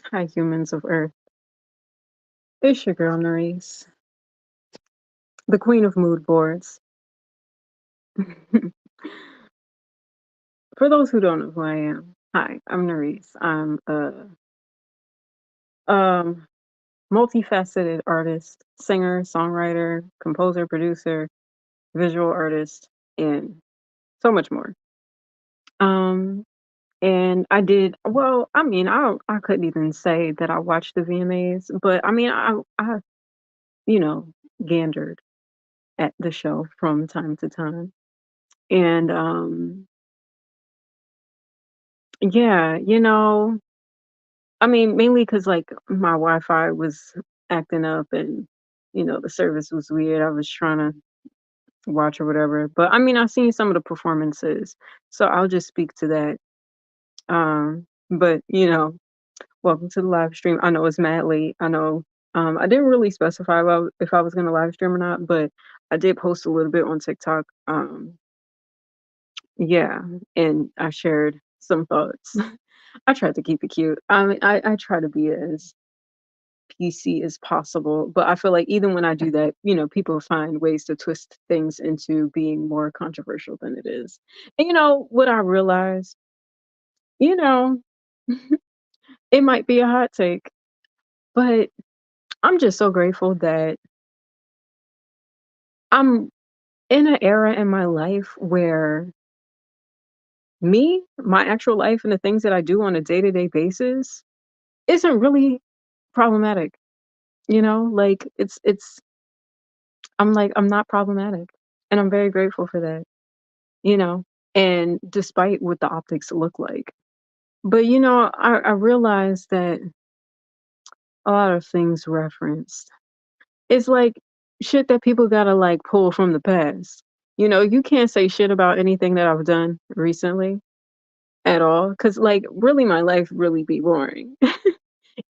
Hi, humans of Earth. It's your girl, Narice, the queen of mood boards. For those who don't know who I am, hi, I'm Narice. I'm a um, multifaceted artist, singer, songwriter, composer, producer, visual artist, and so much more. Um, and I did well. I mean, I couldn't even say that I watched the VMAs, but I mean, I you know gandered at the show from time to time, and yeah, I mean, mainly because like, my Wi-Fi was acting up and, the service was weird. I was trying to watch or whatever, but, I mean, I've seen some of the performances, so I'll just speak to that. But, welcome to the live stream. I know it's mad late. I know, I didn't really specify if I was gonna live stream or not, but I did post a little bit on TikTok. Yeah, and I shared some thoughts. I tried to keep it cute. I mean, I try to be as PC as possible. But I feel like even when I do that, people find ways to twist things into being more controversial than it is. And what I realized, you know, it might be a hot take, but I'm just so grateful that I'm in an era in my life where my actual life and the things that I do on a day-to-day basis isn't really problematic. Like I'm not problematic. And I'm very grateful for that. you know, and despite what the optics look like. But I realized that a lot of things referenced. It's like shit that people gotta like pull from the past. You can't say shit about anything that I've done recently at all. Cause like really my life really be boring.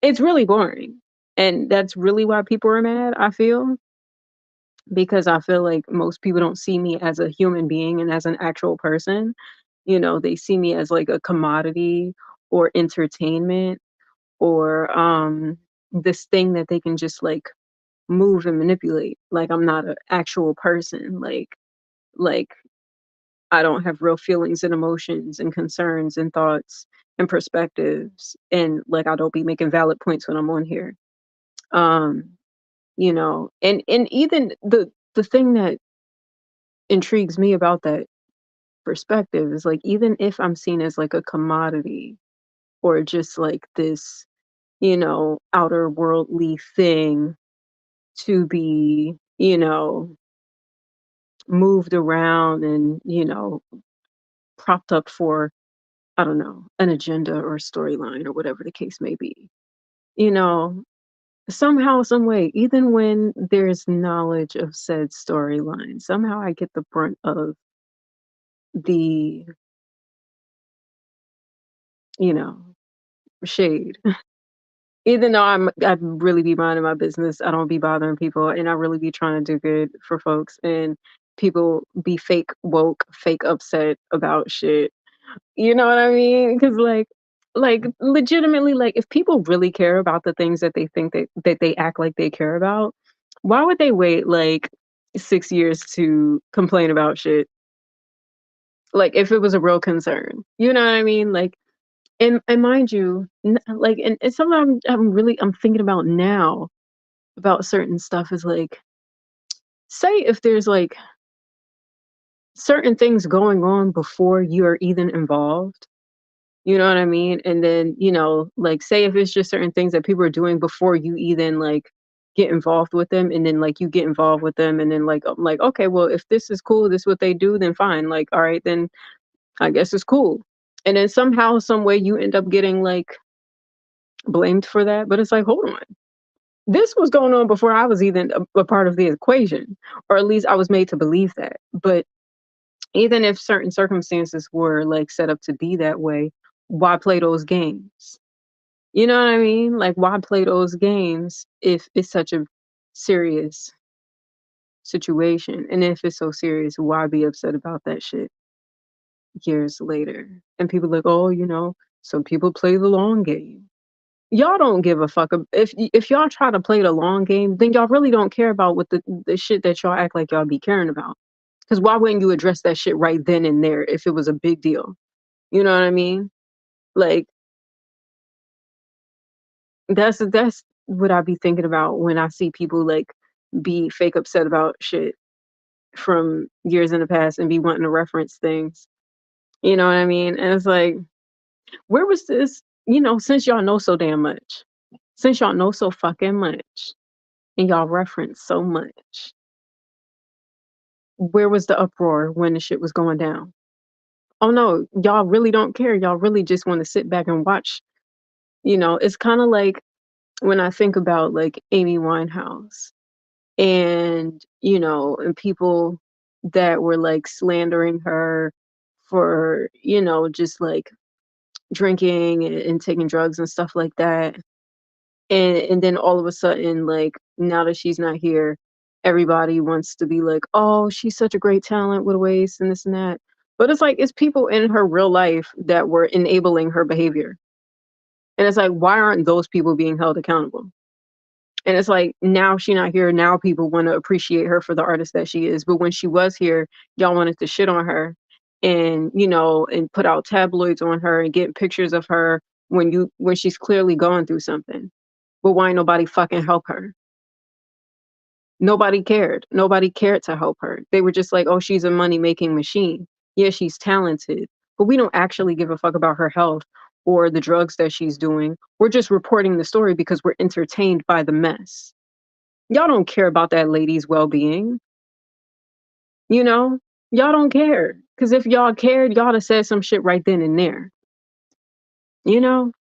It's really boring. And that's really why people are mad, I feel. Because I feel like most people don't see me as a human being and as an actual person. They see me as like a commodity or entertainment or this thing that they can just like move and manipulate. Like I'm not an actual person. Like I don't have real feelings and emotions and concerns and thoughts and perspectives and like I don't be making valid points when I'm on here. Um, and even the thing that intrigues me about that perspective is like even if I'm seen as like a commodity or just like this, outer worldly thing to be, moved around and, propped up for, I don't know, an agenda or storyline or whatever the case may be. You know, somehow, some way, even when there's knowledge of said storyline, somehow I get the brunt of the, you know, shade. Even though I really be minding my business, I don't be bothering people, and I really be trying to do good for folks, and people be fake woke, fake upset about shit. You know what I mean? Because like legitimately, like if people really care about the things that they think that they act like they care about, why would they wait like 6 years to complain about shit? Like if it was a real concern, you know what I mean? Like and mind you, like and something I'm thinking about now about certain stuff is like, say if there's like certain things going on before you're even involved, you know what I mean? And then, like say if it's just certain things that people are doing before you even like get involved with them and then like you get involved with them and then like I'm like, okay, well if this is cool, this is what they do, then fine. Like, all right, then I guess it's cool. And then somehow, some way you end up getting like blamed for that. But it's like, hold on. This was going on before I was even a part of the equation, or at least I was made to believe that. But even if certain circumstances were like set up to be that way, why play those games? You know what I mean? Like, why play those games if it's such a serious situation? And if it's so serious, why be upset about that shit years later? And people like, oh, some people play the long game. Y'all don't give a fuck if y'all try to play the long game, then y'all really don't care about what the shit that y'all act like y'all be caring about. Because why wouldn't you address that shit right then and there if it was a big deal? You know what I mean? Like, that's what I be thinking about when I see people, like, be fake upset about shit from years in the past and be wanting to reference things. You know what I mean? And it's like, where was this, since y'all know so damn much, since y'all know so fucking much, and y'all reference so much, where was the uproar when the shit was going down? Oh no, y'all really don't care. Y'all really just want to sit back and watch. It's kind of like when I think about like Amy Winehouse and people that were like slandering her for, just like drinking and taking drugs and stuff like that. And then all of a sudden, like, now that she's not here, everybody wants to be like, "Oh, she's such a great talent with ways and this and that." But it's like, it's people in her real life that were enabling her behavior. And it's like, why aren't those people being held accountable? And it's like, now she not here, now people wanna appreciate her for the artist that she is. But when she was here, y'all wanted to shit on her and put out tabloids on her and get pictures of her when she's clearly going through something. But why ain't nobody fucking help her? Nobody cared. Nobody cared to help her. They were just like, "Oh, she's a money-making machine. Yeah, she's talented, but we don't actually give a fuck about her health or the drugs that she's doing. We're just reporting the story because we're entertained by the mess." Y'all don't care about that lady's well-being, you know? Y'all don't care. Because if y'all cared, y'all have said some shit right then and there, you know?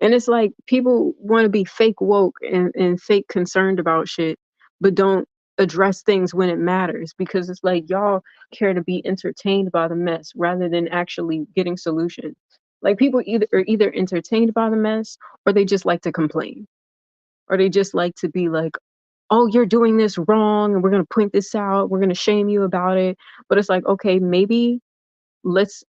And it's like people wanna be fake woke and fake concerned about shit, but don't address things when it matters because it's like y'all care to be entertained by the mess rather than actually getting solutions. Like people either entertained by the mess or they just like to complain. Or they just like to be like, "Oh, you're doing this wrong and we're gonna point this out, we're gonna shame you about it." But it's like, okay, maybe let's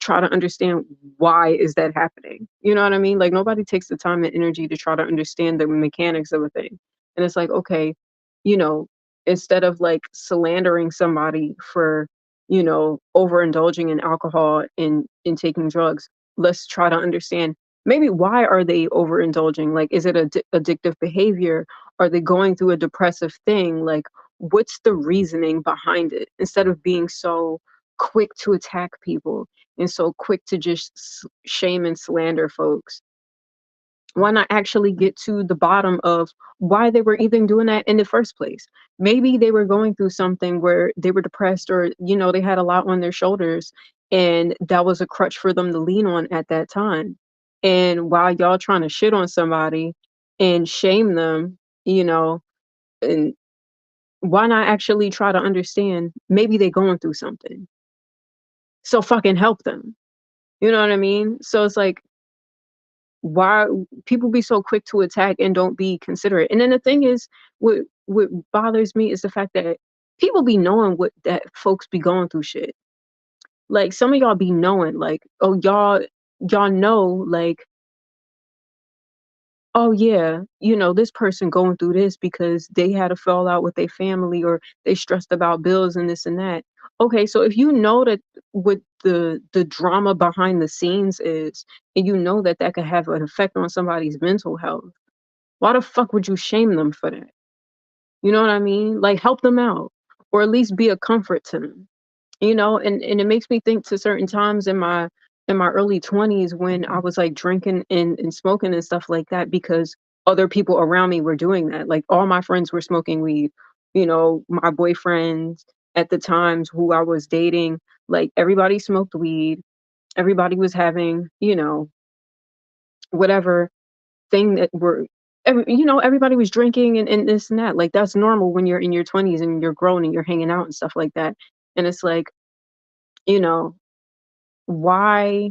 try to understand why is that happening. You know what I mean? Like nobody takes the time and energy to try to understand the mechanics of a thing. And it's like, okay, you know, instead of like slandering somebody for, overindulging in alcohol and taking drugs, let's try to understand maybe why are they overindulging? Like, is it addictive behavior? Are they going through a depressive thing? Like, what's the reasoning behind it? Instead of being so quick to attack people and so quick to just shame and slander folks. Why not actually get to the bottom of why they were even doing that in the first place? Maybe they were going through something where they were depressed or, they had a lot on their shoulders and that was a crutch for them to lean on at that time. And while y'all trying to shit on somebody and shame them, and why not actually try to understand maybe they going through something? So fucking help them. You know what I mean? So it's like, why people be so quick to attack and don't be considerate. And then the thing is, what bothers me is the fact that people be knowing what that folks be going through shit. Like some of y'all be knowing, like, oh y'all know, like, oh yeah, this person going through this because they had a fallout with their family or they stressed about bills and this and that. Okay, so if you know that what the drama behind the scenes is, and you know that that could have an effect on somebody's mental health, why the fuck would you shame them for that? You know what I mean? Like help them out, or at least be a comfort to them. And it makes me think to certain times in my early 20s when I was like drinking and smoking and stuff like that because other people around me were doing that. Like all my friends were smoking weed. My boyfriends at the times who I was dating, like everybody smoked weed. Everybody was having, whatever thing that were everybody was drinking and this and that. Like that's normal when you're in your 20s and you're grown and you're hanging out and stuff like that. And it's like, you know, why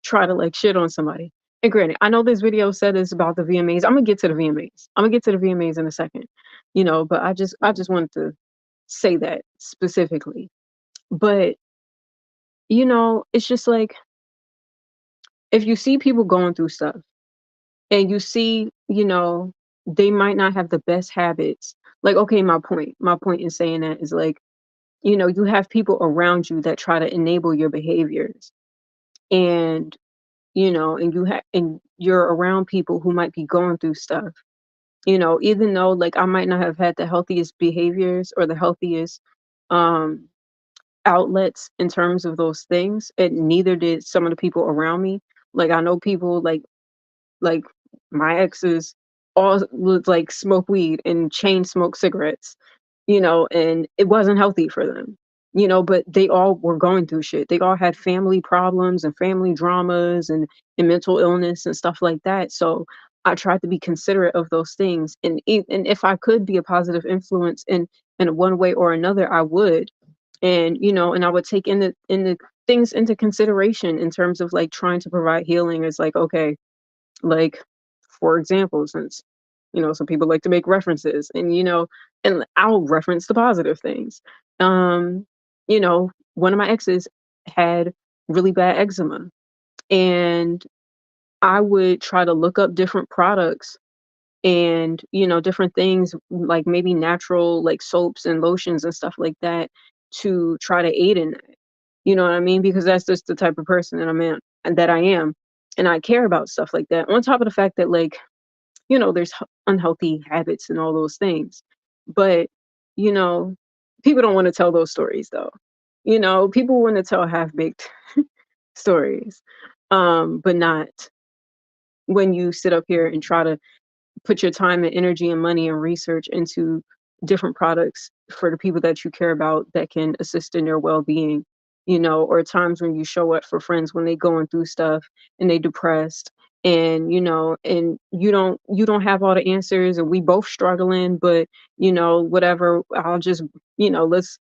try to like shit on somebody? And granted, I know this video said it's about the VMAs. I'm gonna get to the VMAs. I'm gonna get to the VMAs in a second. But I just wanted to say that specifically. But it's just like if you see people going through stuff and you see, they might not have the best habits. Like, okay, my point in saying that is like, you have people around you that try to enable your behaviors. And, and you're around people who might be going through stuff. Even though like I might not have had the healthiest behaviors or the healthiest um outlets in terms of those things, and neither did some of the people around me. Like I know people like my exes all would like smoke weed and chain smoke cigarettes, and it wasn't healthy for them. But they all were going through shit. They all had family problems and family dramas and mental illness and stuff like that. So I tried to be considerate of those things, and if I could be a positive influence in one way or another, I would. And and I would take in the things into consideration in terms of like trying to provide healing. Is like, okay, like, for example, since, some people like to make references and, and I'll reference the positive things. One of my exes had really bad eczema, and I would try to look up different products and, different things like maybe natural like soaps and lotions and stuff like that to try to aid in that. You know what I mean? Because that's just the type of person that I am. And I care about stuff like that. On top of the fact that like, there's unhealthy habits and all those things. But, you know, people don't want to tell those stories though. People want to tell half-baked stories. But not when you sit up here and try to put your time and energy and money and research into different products for the people that you care about that can assist in their well-being, or times when you show up for friends when they going through stuff and they depressed, and and you don't have all the answers, and we both struggling, but whatever, I'll just, let's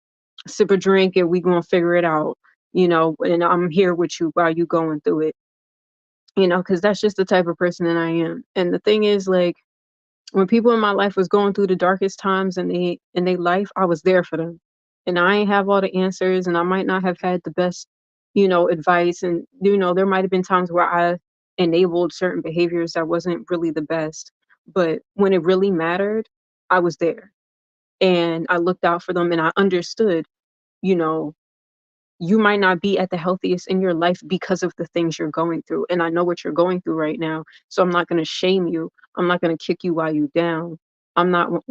sip a drink and we gonna figure it out, and I'm here with you while you going through it, because that's just the type of person that I am. And the thing is, like, when people in my life was going through the darkest times in their life, I was there for them. And I ain't have all the answers, and I might not have had the best, advice. And there might have been times where I enabled certain behaviors that wasn't really the best. But when it really mattered, I was there. And I looked out for them, and I understood, you know, you might not be at the healthiest in your life because of the things you're going through. And I know what you're going through right now. So I'm not going to shame you. I'm not going to kick you while you down. I'm not going to,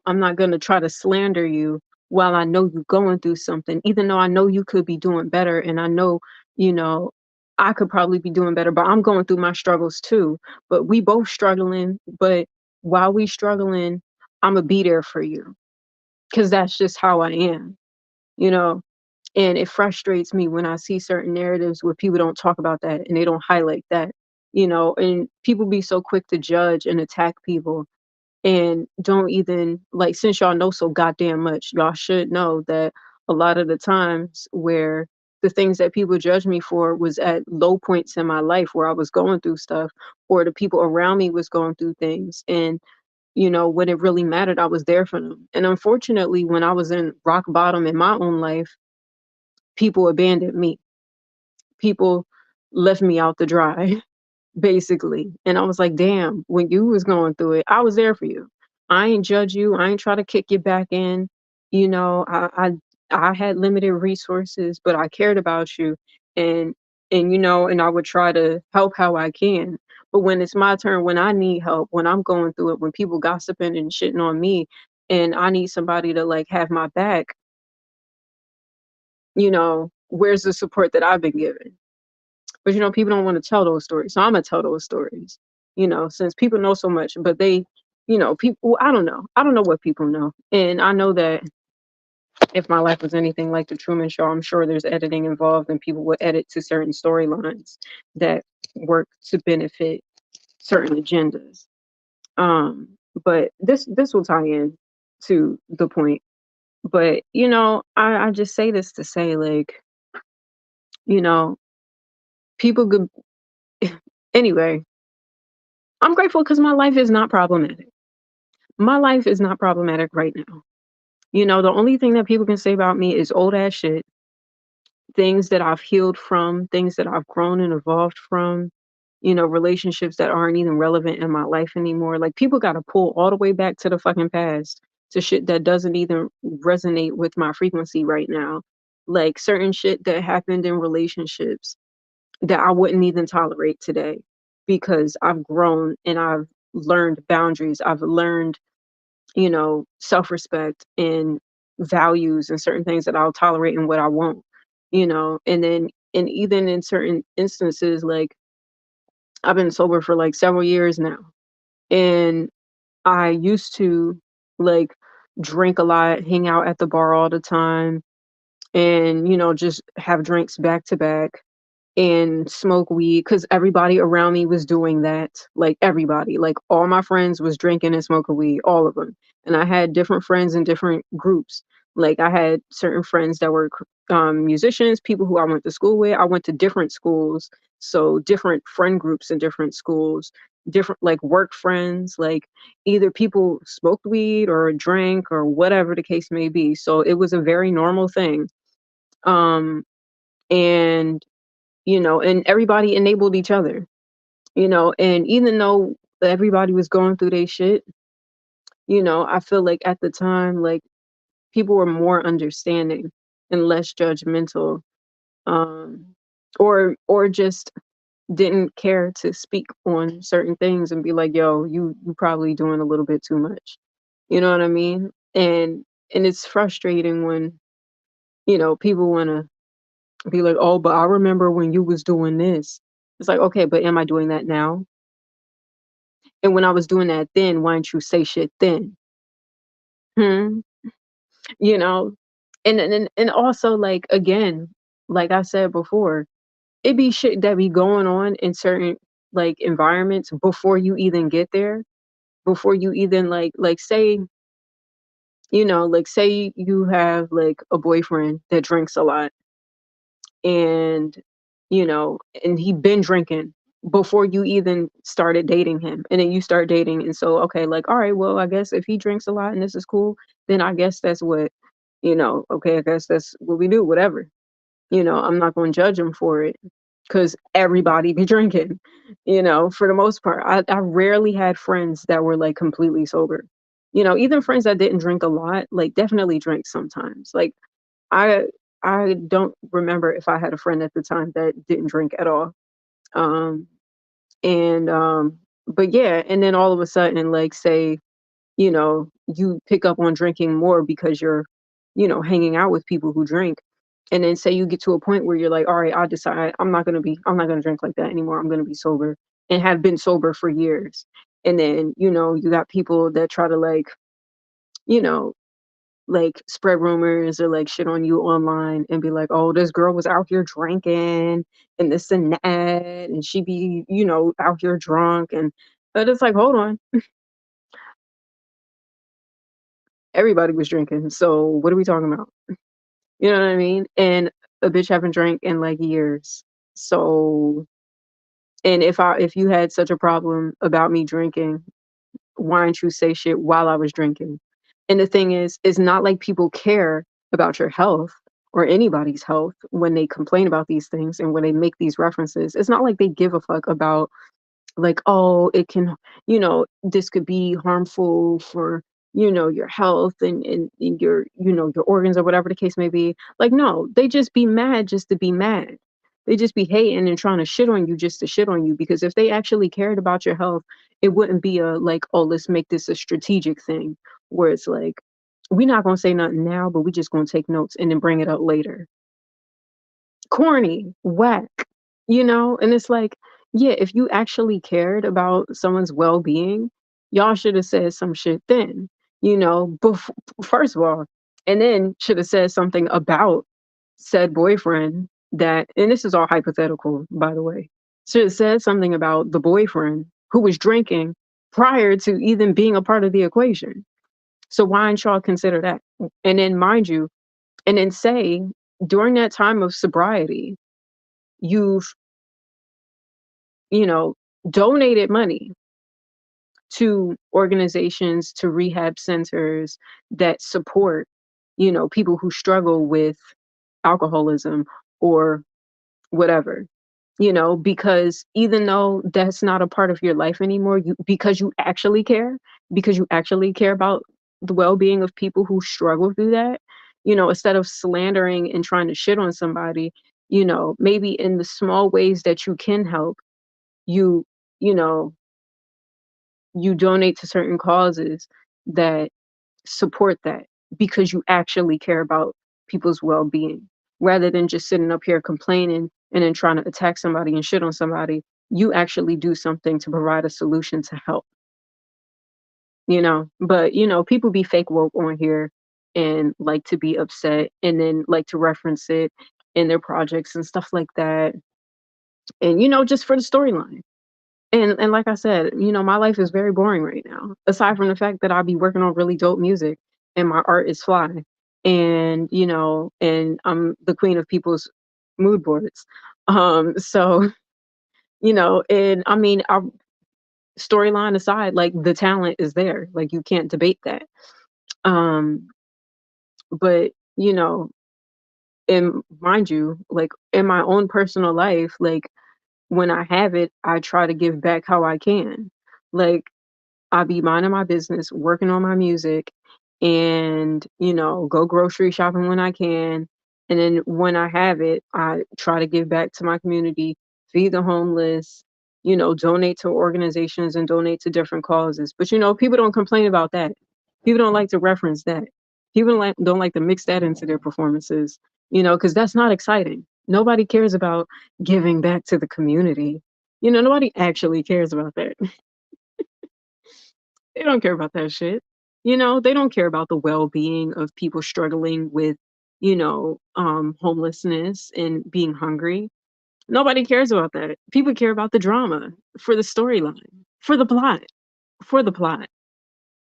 I'm not going to try to slander you while I know you're going through something, even though I know you could be doing better. And I know, you know, I could probably be doing better, but I'm going through my struggles too. But we both struggling. But while we struggling, I'm going to be there for you, because that's just how I am, you know? And it frustrates me when I see certain narratives where people don't talk about that and they don't highlight that, and people be so quick to judge and attack people and don't even like, since y'all know so goddamn much, y'all should know that a lot of the times where the things that people judge me for was at low points in my life where I was going through stuff, or the people around me was going through things. And when it really mattered, I was there for them. And unfortunately, when I was in rock bottom in my own life, people abandoned me. People left me out to dry, basically. And I was like, damn, when you was going through it, I was there for you. I ain't judge you. I ain't try to kick you back in. I had limited resources, but I cared about you, and and I would try to help how I can. But when it's my turn, when I need help, when I'm going through it, when people gossiping and shitting on me, and I need somebody to like have my back, where's the support that I've been given? But people don't want to tell those stories. So I'm gonna tell those stories. Since people know so much, but they, people, I don't know. I don't know what people know. And I know that if my life was anything like the Truman Show, I'm sure there's editing involved and people would edit to certain storylines that work to benefit certain agendas. But this will tie in to the point. But I just say this to say, like, you know, people could anyway, I'm grateful because my life is not problematic. My life is not problematic right now. The only thing that people can say about me is old ass shit, things that I've healed from, things that I've grown and evolved from, relationships that aren't even relevant in my life anymore. Like people gotta pull all the way back to the fucking past to shit that doesn't even resonate with my frequency right now. Like certain shit that happened in relationships that I wouldn't even tolerate today because I've grown and I've learned boundaries. I've learned, self-respect and values and certain things that I'll tolerate and what I won't, and even in certain instances, like I've been sober for like several years now. And I used to like drink a lot, hang out at the bar all the time, and, just have drinks back to back and smoke weed because everybody around me was doing that. Like everybody, like all my friends was drinking and smoking weed, all of them. And I had different friends in different groups. Like I had certain friends that were musicians, people who I went to school with. I went to different schools, so different friend groups in different schools, different like work friends. Like either people smoked weed or drank or whatever the case may be. So it was a very normal thing. Um, and and everybody enabled each other, and even though everybody was going through their shit, I feel like at the time, like people were more understanding and less judgmental, um, or just didn't care to speak on certain things and be like, yo, you probably doing a little bit too much. You know what I mean? And it's frustrating when, people wanna be like, oh, but I remember when you was doing this. It's like, okay, but am I doing that now? And when I was doing that then, why didn't you say shit then? Hmm? You know? And also like again, like I said before, it be shit that be going on in certain like environments before you even get there, before you even like say, like say you have like a boyfriend that drinks a lot and and he been drinking before you even started dating him, and then you start dating, and so okay, like all right, well I guess if he drinks a lot and this is cool, then I guess that's what, okay, I guess that's what we do, whatever. I'm not going to judge him for it because everybody be drinking, for the most part. I rarely had friends that were like completely sober. Even friends that didn't drink a lot like definitely drink sometimes. Like I I don't remember if I had a friend at the time that didn't drink at all. Um, and but yeah, and then all of a sudden, like say, you pick up on drinking more because you're, hanging out with people who drink. And then say you get to a point where you're like, all right, I decide I'm not gonna drink like that anymore. I'm gonna be sober and have been sober for years. And then, you got people that try to you know, like spread rumors or like shit on you online and be like, "Oh, this girl was out here drinking and this and that, and she be, out here drunk." And but it's like, hold on, everybody was drinking. So what are we talking about? You know what I mean? And a bitch haven't drank in like years. So and if you had such a problem about me drinking, why didn't you say shit while I was drinking? And the thing is, it's not like people care about your health or anybody's health when they complain about these things and when they make these references. It's not like they give a fuck about like, oh, it can, this could be harmful for, your health and your, your organs or whatever the case may be. Like, no, they just be mad just to be mad. They just be hating and trying to shit on you just to shit on you. Because if they actually cared about your health, it wouldn't be a like, oh, let's make this a strategic thing where it's like, we're not gonna say nothing now, but we just gonna take notes and then bring it up later. Corny, whack, and it's like, yeah, if you actually cared about someone's well-being, y'all should have said some shit then, first of all, and then should have said something about said boyfriend that, and this is all hypothetical, by the way, should have said something about the boyfriend who was drinking prior to even being a part of the equation. So why didn't y'all consider that? And then mind you, and then say during that time of sobriety, you've, you know, donated money to organizations, to rehab centers that support, people who struggle with alcoholism or whatever, because even though that's not a part of your life anymore, because you actually care about the well-being of people who struggle through that, instead of slandering and trying to shit on somebody, maybe in the small ways that you can help, you you know, you donate to certain causes that support that because you actually care about people's well-being rather than just sitting up here complaining and then trying to attack somebody and shit on somebody. You actually do something to provide a solution to help, but people be fake woke on here and like to be upset and then like to reference it in their projects and stuff like that, and just for the storyline. And like I said, my life is very boring right now, aside from the fact that I'll be working on really dope music and my art is fly. And, and I'm the queen of people's mood boards. So, and I mean, our storyline aside, like the talent is there. Like you can't debate that. Um, but, and mind you, like in my own personal life, like when I have it, I try to give back how I can. Like I be minding my business, working on my music, and, go grocery shopping when I can. And then when I have it, I try to give back to my community, feed the homeless, donate to organizations and donate to different causes. But, people don't complain about that. People don't like to reference that. People don't like to mix that into their performances, because that's not exciting. Nobody cares about giving back to the community. Nobody actually cares about that. They don't care about that shit. They don't care about the well-being of people struggling with, homelessness and being hungry. Nobody cares about that. People care about the drama, for the storyline, for the plot.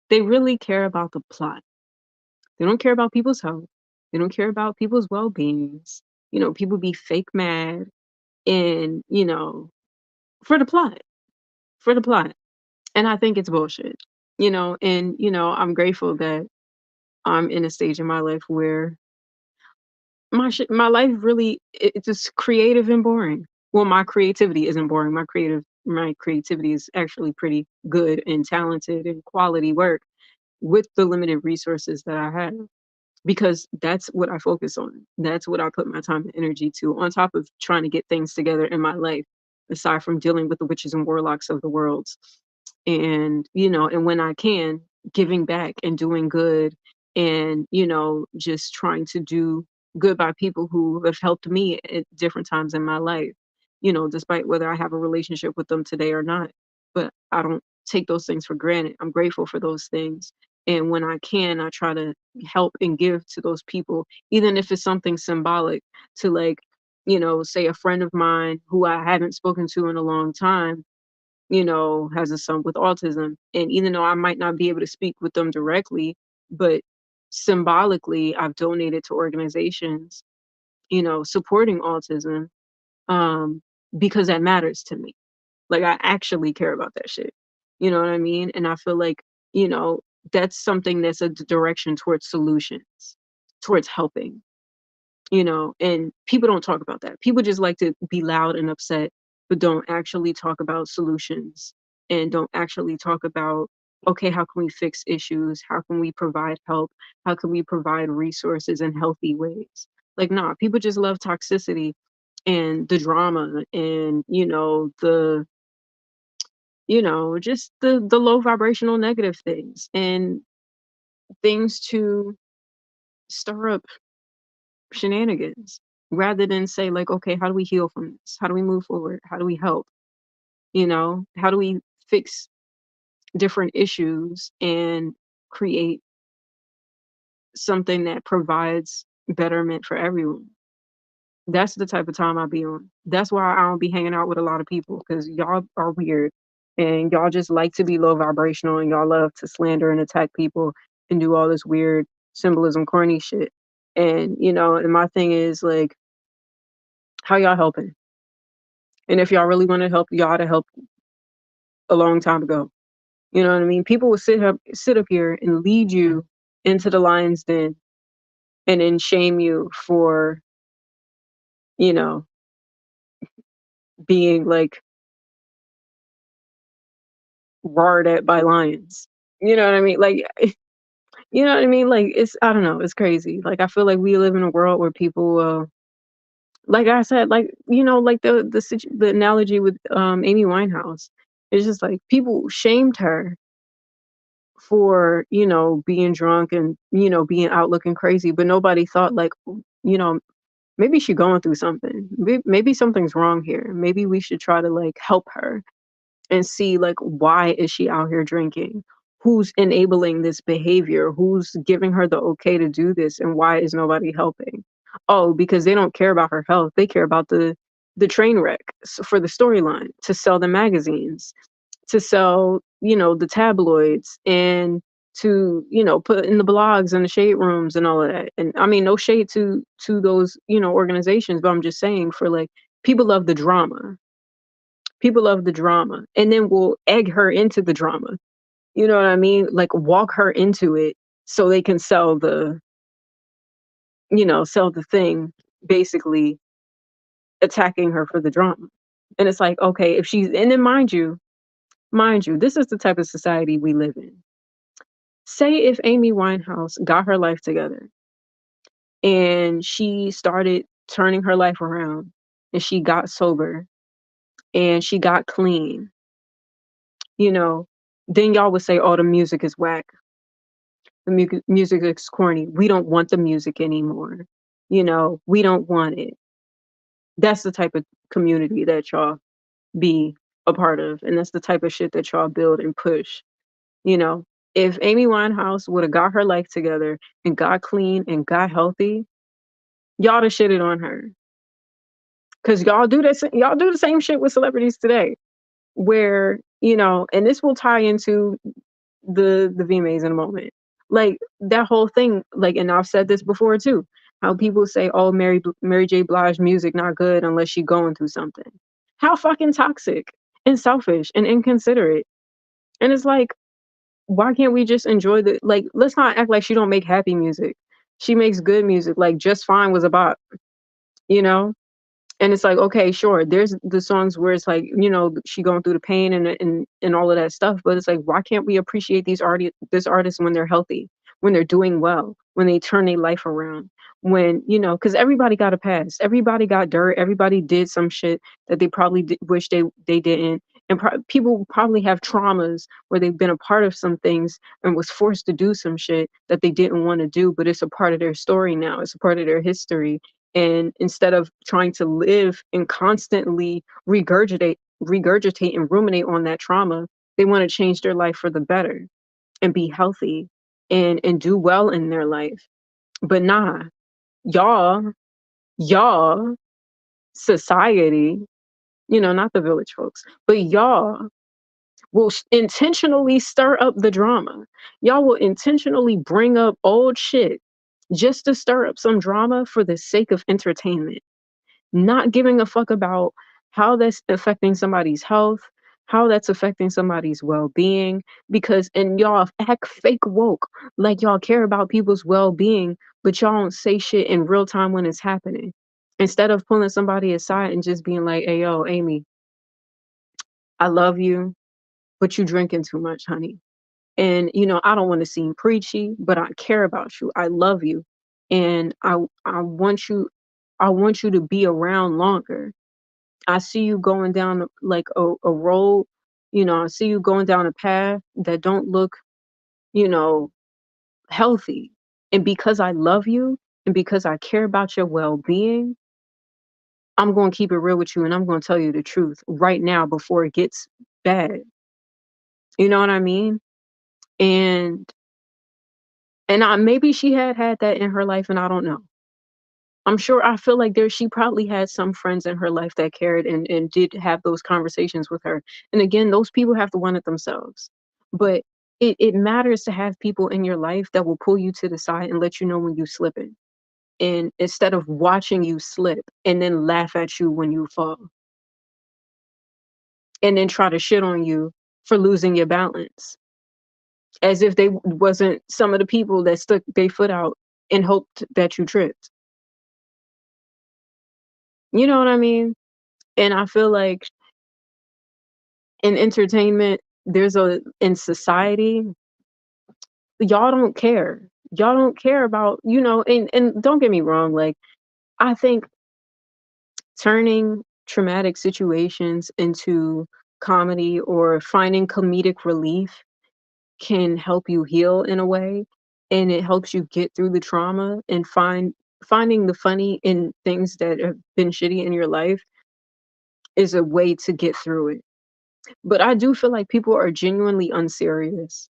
They really care about the plot. They don't care about people's health. They don't care about people's well-beings. People be fake mad and, for the plot, for the plot. And I think it's bullshit. And I'm grateful that I'm in a stage in my life where my life really it's just creative and boring. Well, my creativity isn't boring. My creativity is actually pretty good and talented and quality work with the limited resources that I have, because that's what I focus on. That's what I put my time and energy to, on top of trying to get things together in my life, aside from dealing with the witches and warlocks of the world. And, and when I can, giving back and doing good and, just trying to do good by people who have helped me at different times in my life, despite whether I have a relationship with them today or not. But I don't take those things for granted. I'm grateful for those things. And when I can, I try to help and give to those people, even if it's something symbolic to, like, say a friend of mine who I haven't spoken to in a long time, has a son with autism. And even though I might not be able to speak with them directly, but symbolically, I've donated to organizations, supporting autism, um, because that matters to me. Like I actually care about that shit. You know what I mean? And I feel like, you know, that's something that's a direction towards solutions, towards helping, and people don't talk about that. People just like to be loud and upset, but don't actually talk about solutions and don't actually talk about, okay, how can we fix issues? How can we provide help? How can we provide resources in healthy ways? Like, nah, people just love toxicity and the drama and, just the low vibrational negative things and things to stir up shenanigans rather than say, like, okay, how do we heal from this? How do we move forward? How do we help? How do we fix different issues and create something that provides betterment for everyone? That's the type of time I be on. That's why I don't be hanging out with a lot of people, because y'all are weird and y'all just like to be low vibrational and y'all love to slander and attack people and do all this weird symbolism corny shit. And and my thing is, like, how y'all helping? And if y'all really want to help, y'all to help a long time ago. You know what I mean? People will sit up here and lead you into the lion's den and then shame you for, you know, being like roared at by lions. You know what I mean? Like, you know what I mean? Like, it's I don't know, it's crazy. Like, I feel like we live in a world where people, like I said, like, like the analogy with Amy Winehouse. It's just like people shamed her for, being drunk and, being out looking crazy, but nobody thought like, you know, maybe she's going through something. Maybe something's wrong here. Maybe we should try to like help her and see like why is she out here drinking? Who's enabling this behavior? Who's giving her the okay to do this and why is nobody helping? Oh, because they don't care about her health. They care about the train wreck for the storyline to sell the magazines, to sell, the tabloids and to, put in the blogs and the shade rooms and all of that. And I mean, no shade to those, organizations, but I'm just saying for like people love the drama. People love the drama and then will egg her into the drama. You know what I mean? Like walk her into it so they can sell the thing, basically attacking her for the drama. And it's like, okay, if she's and then mind you, this is the type of society we live in. Say if Amy Winehouse got her life together and she started turning her life around and she got sober and she got clean, you know, then y'all would say, "Oh, the music is whack. The music is corny. We don't want the music anymore. We don't want it." That's the type of community that y'all be a part of, and that's the type of shit that y'all build and push. You know, if Amy Winehouse would have got her life together and got clean and got healthy, y'all would have shitted on her. Cause y'all do this, y'all do the same shit with celebrities today, where and this will tie into the VMAs in a moment. Like that whole thing, like, and I've said this before too. How people say, "Oh, Mary J. Blige music not good unless she going through something." How fucking toxic and selfish and inconsiderate. And it's like, why can't we just enjoy the like? Let's not act like she don't make happy music. She makes good music. Like Just Fine was a bop, you know. And it's like, okay, sure, there's the songs where it's like, she going through the pain and all of that stuff, but it's like, why can't we appreciate this artist when they're healthy, when they're doing well, when they turn their life around, when, because everybody got a past, everybody got dirt, everybody did some shit that they probably wish they didn't. And people probably have traumas where they've been a part of some things and was forced to do some shit that they didn't want to do, but it's a part of their story now. It's a part of their history, and instead of trying to live and constantly regurgitate and ruminate on that trauma, they want to change their life for the better and be healthy and do well in their life. But nah, y'all, y'all, society, not the village folks, but y'all will intentionally stir up the drama. Y'all will intentionally bring up old shit just to stir up some drama for the sake of entertainment, not giving a fuck about how that's affecting somebody's health, how that's affecting somebody's well-being, because and y'all act fake woke, like y'all care about people's well-being, but y'all don't say shit in real time when it's happening. Instead of pulling somebody aside and just being like, "Hey, yo, Amy, I love you, but you drinking too much, honey. And I don't want to seem preachy, but I care about you. I love you. And I want you to be around longer. I see you going down like a road, I see you going down a path that don't look, you know, healthy. And because I love you and because I care about your well-being, I'm going to keep it real with you and I'm going to tell you the truth right now before it gets bad." You know what I mean? And maybe she had that in her life and I don't know. I feel like she probably had some friends in her life that cared and did have those conversations with her. And again, those people have to want it themselves. But it matters to have people in your life that will pull you to the side and let you know when you slipping. And instead of watching you slip and then laugh at you when you fall and then try to shit on you for losing your balance. As if they wasn't some of the people that stuck their foot out and hoped that you tripped. You know what I mean? And I feel like in entertainment, there's a in society, y'all don't care. Y'all don't care about, and don't get me wrong, like I think turning traumatic situations into comedy or finding comedic relief can help you heal in a way, and it helps you get through the trauma and finding the funny in things that have been shitty in your life is a way to get through it. But I do feel like people are genuinely unserious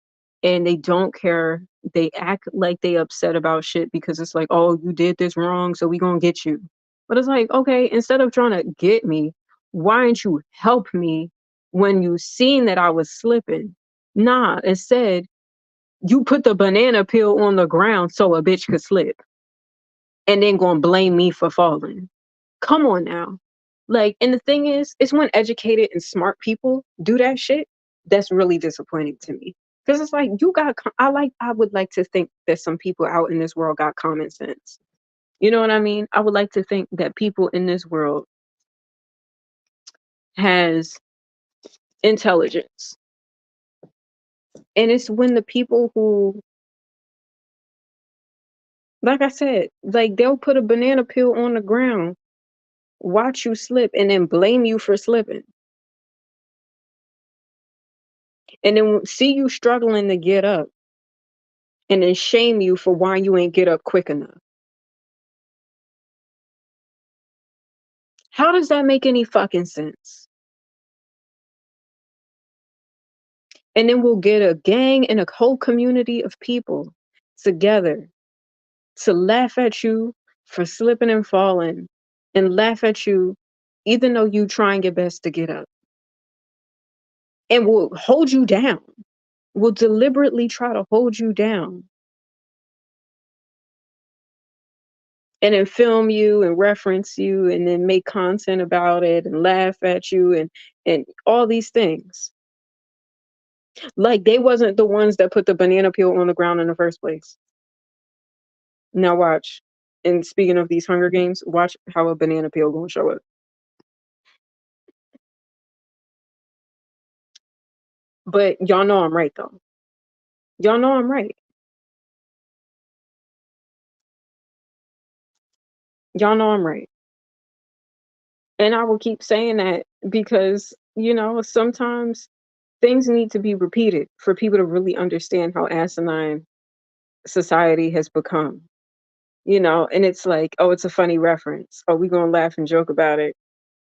and they don't care. They act like they upset about shit because it's like, "Oh, you did this wrong, so we gonna get you." But it's like, "Okay, instead of trying to get me, why didn't you help me when you seen that I was slipping?" Nah, instead, you put the banana peel on the ground so a bitch could slip and then gonna blame me for falling. Come on now. Like, and the thing is, it's when educated and smart people do that shit that's really disappointing to me. Because it's like you got. I would like to think that some people out in this world got common sense. You know what I mean? I would like to think that people in this world has intelligence, and it's when the people who, like I said, like they'll put a banana peel on the ground, watch you slip, and then blame you for slipping, and then see you struggling to get up and then shame you for why you ain't get up quick enough. How does that make any fucking sense? And then we'll get a gang and a whole community of people together to laugh at you for slipping and falling and laugh at you even though you trying your best to get up. And will hold you down. Will deliberately try to hold you down and then film you and reference you and then make content about it and laugh at you and all these things. Like they wasn't the ones that put the banana peel on the ground in the first place. Now watch. And speaking of these Hunger Games, watch how a banana peel gonna show up. But y'all know I'm right though. Y'all know I'm right. Y'all know I'm right. And I will keep saying that because, sometimes things need to be repeated for people to really understand how asinine society has become. And it's like, oh, it's a funny reference. Oh, we gonna laugh and joke about it.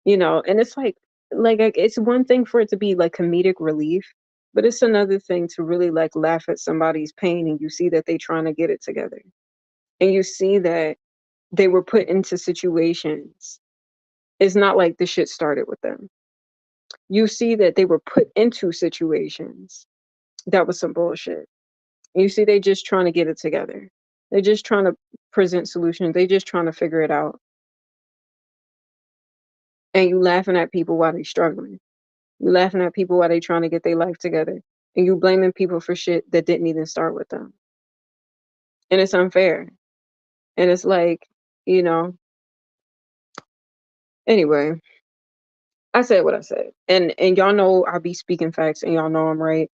And it's like it's one thing for it to be like comedic relief, but it's another thing to really like laugh at somebody's pain and you see that they trying to get it together. And you see that they were put into situations. It's not like the shit started with them. You see that they were put into situations that was some bullshit. You see they just trying to get it together. They're just trying to present solutions. They just trying to figure it out. And you laughing at people while they struggling. You laughing at people while they trying to get their life together. And you blaming people for shit that didn't even start with them. And it's unfair. And it's like, you know, anyway, I said what I said. And y'all know I be speaking facts and y'all know I'm right.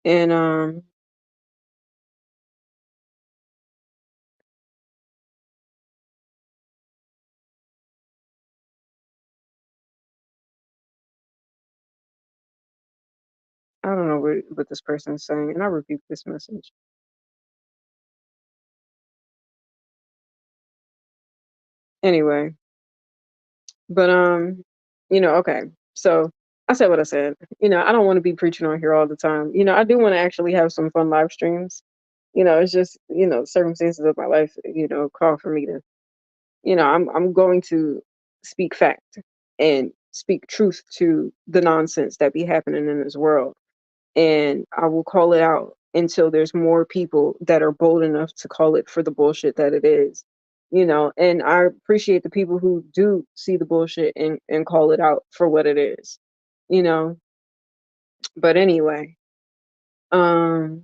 And I don't know what this person is saying, and I repeat this message. Anyway, but okay. So I said what I said. I don't want to be preaching on here all the time. I do want to actually have some fun live streams. It's just, circumstances of my life, call for me to, I'm going to speak fact and speak truth to the nonsense that be happening in this world. And I will call it out until there's more people that are bold enough to call it for the bullshit that it is. And I appreciate the people who do see the bullshit and call it out for what it is. You know, but anyway, um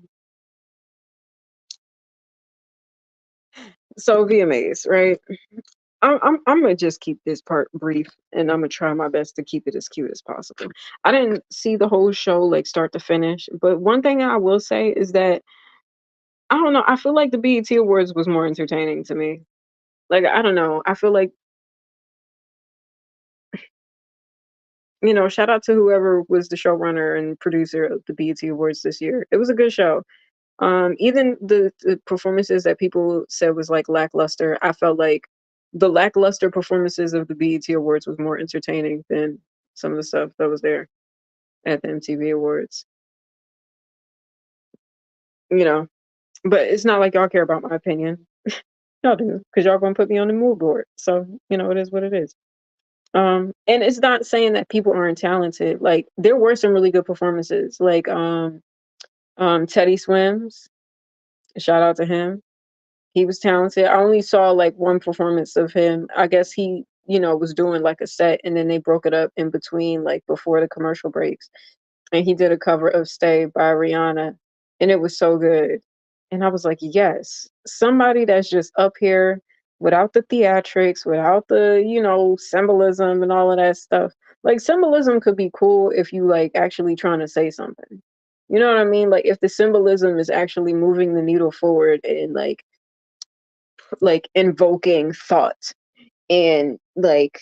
so VMAs, right? I'm gonna just keep this part brief, and I'm gonna try my best to keep it as cute as possible. I didn't see the whole show like start to finish, but one thing I will say is that I don't know. I feel like the BET Awards was more entertaining to me. Like I don't know. I feel like shout out to whoever was the showrunner and producer of the BET Awards this year. It was a good show. Even the performances that people said was like lackluster, I felt like the lackluster performances of the BET Awards was more entertaining than some of the stuff that was there at the MTV Awards. You know, but it's not like y'all care about my opinion. Y'all do, because y'all gonna put me on the mood board. So it is what it is. And it's not saying that people aren't talented. Like there were some really good performances, like Teddy Swims. Shout out to him. He was talented. I only saw like one performance of him. I guess he, was doing like a set and then they broke it up in between, like before the commercial breaks. And he did a cover of Stay by Rihanna. And it was so good. And I was like, yes, somebody that's just up here without the theatrics, without the, symbolism and all of that stuff. Like symbolism could be cool if you like actually trying to say something. You know what I mean? Like if the symbolism is actually moving the needle forward and like invoking thought and like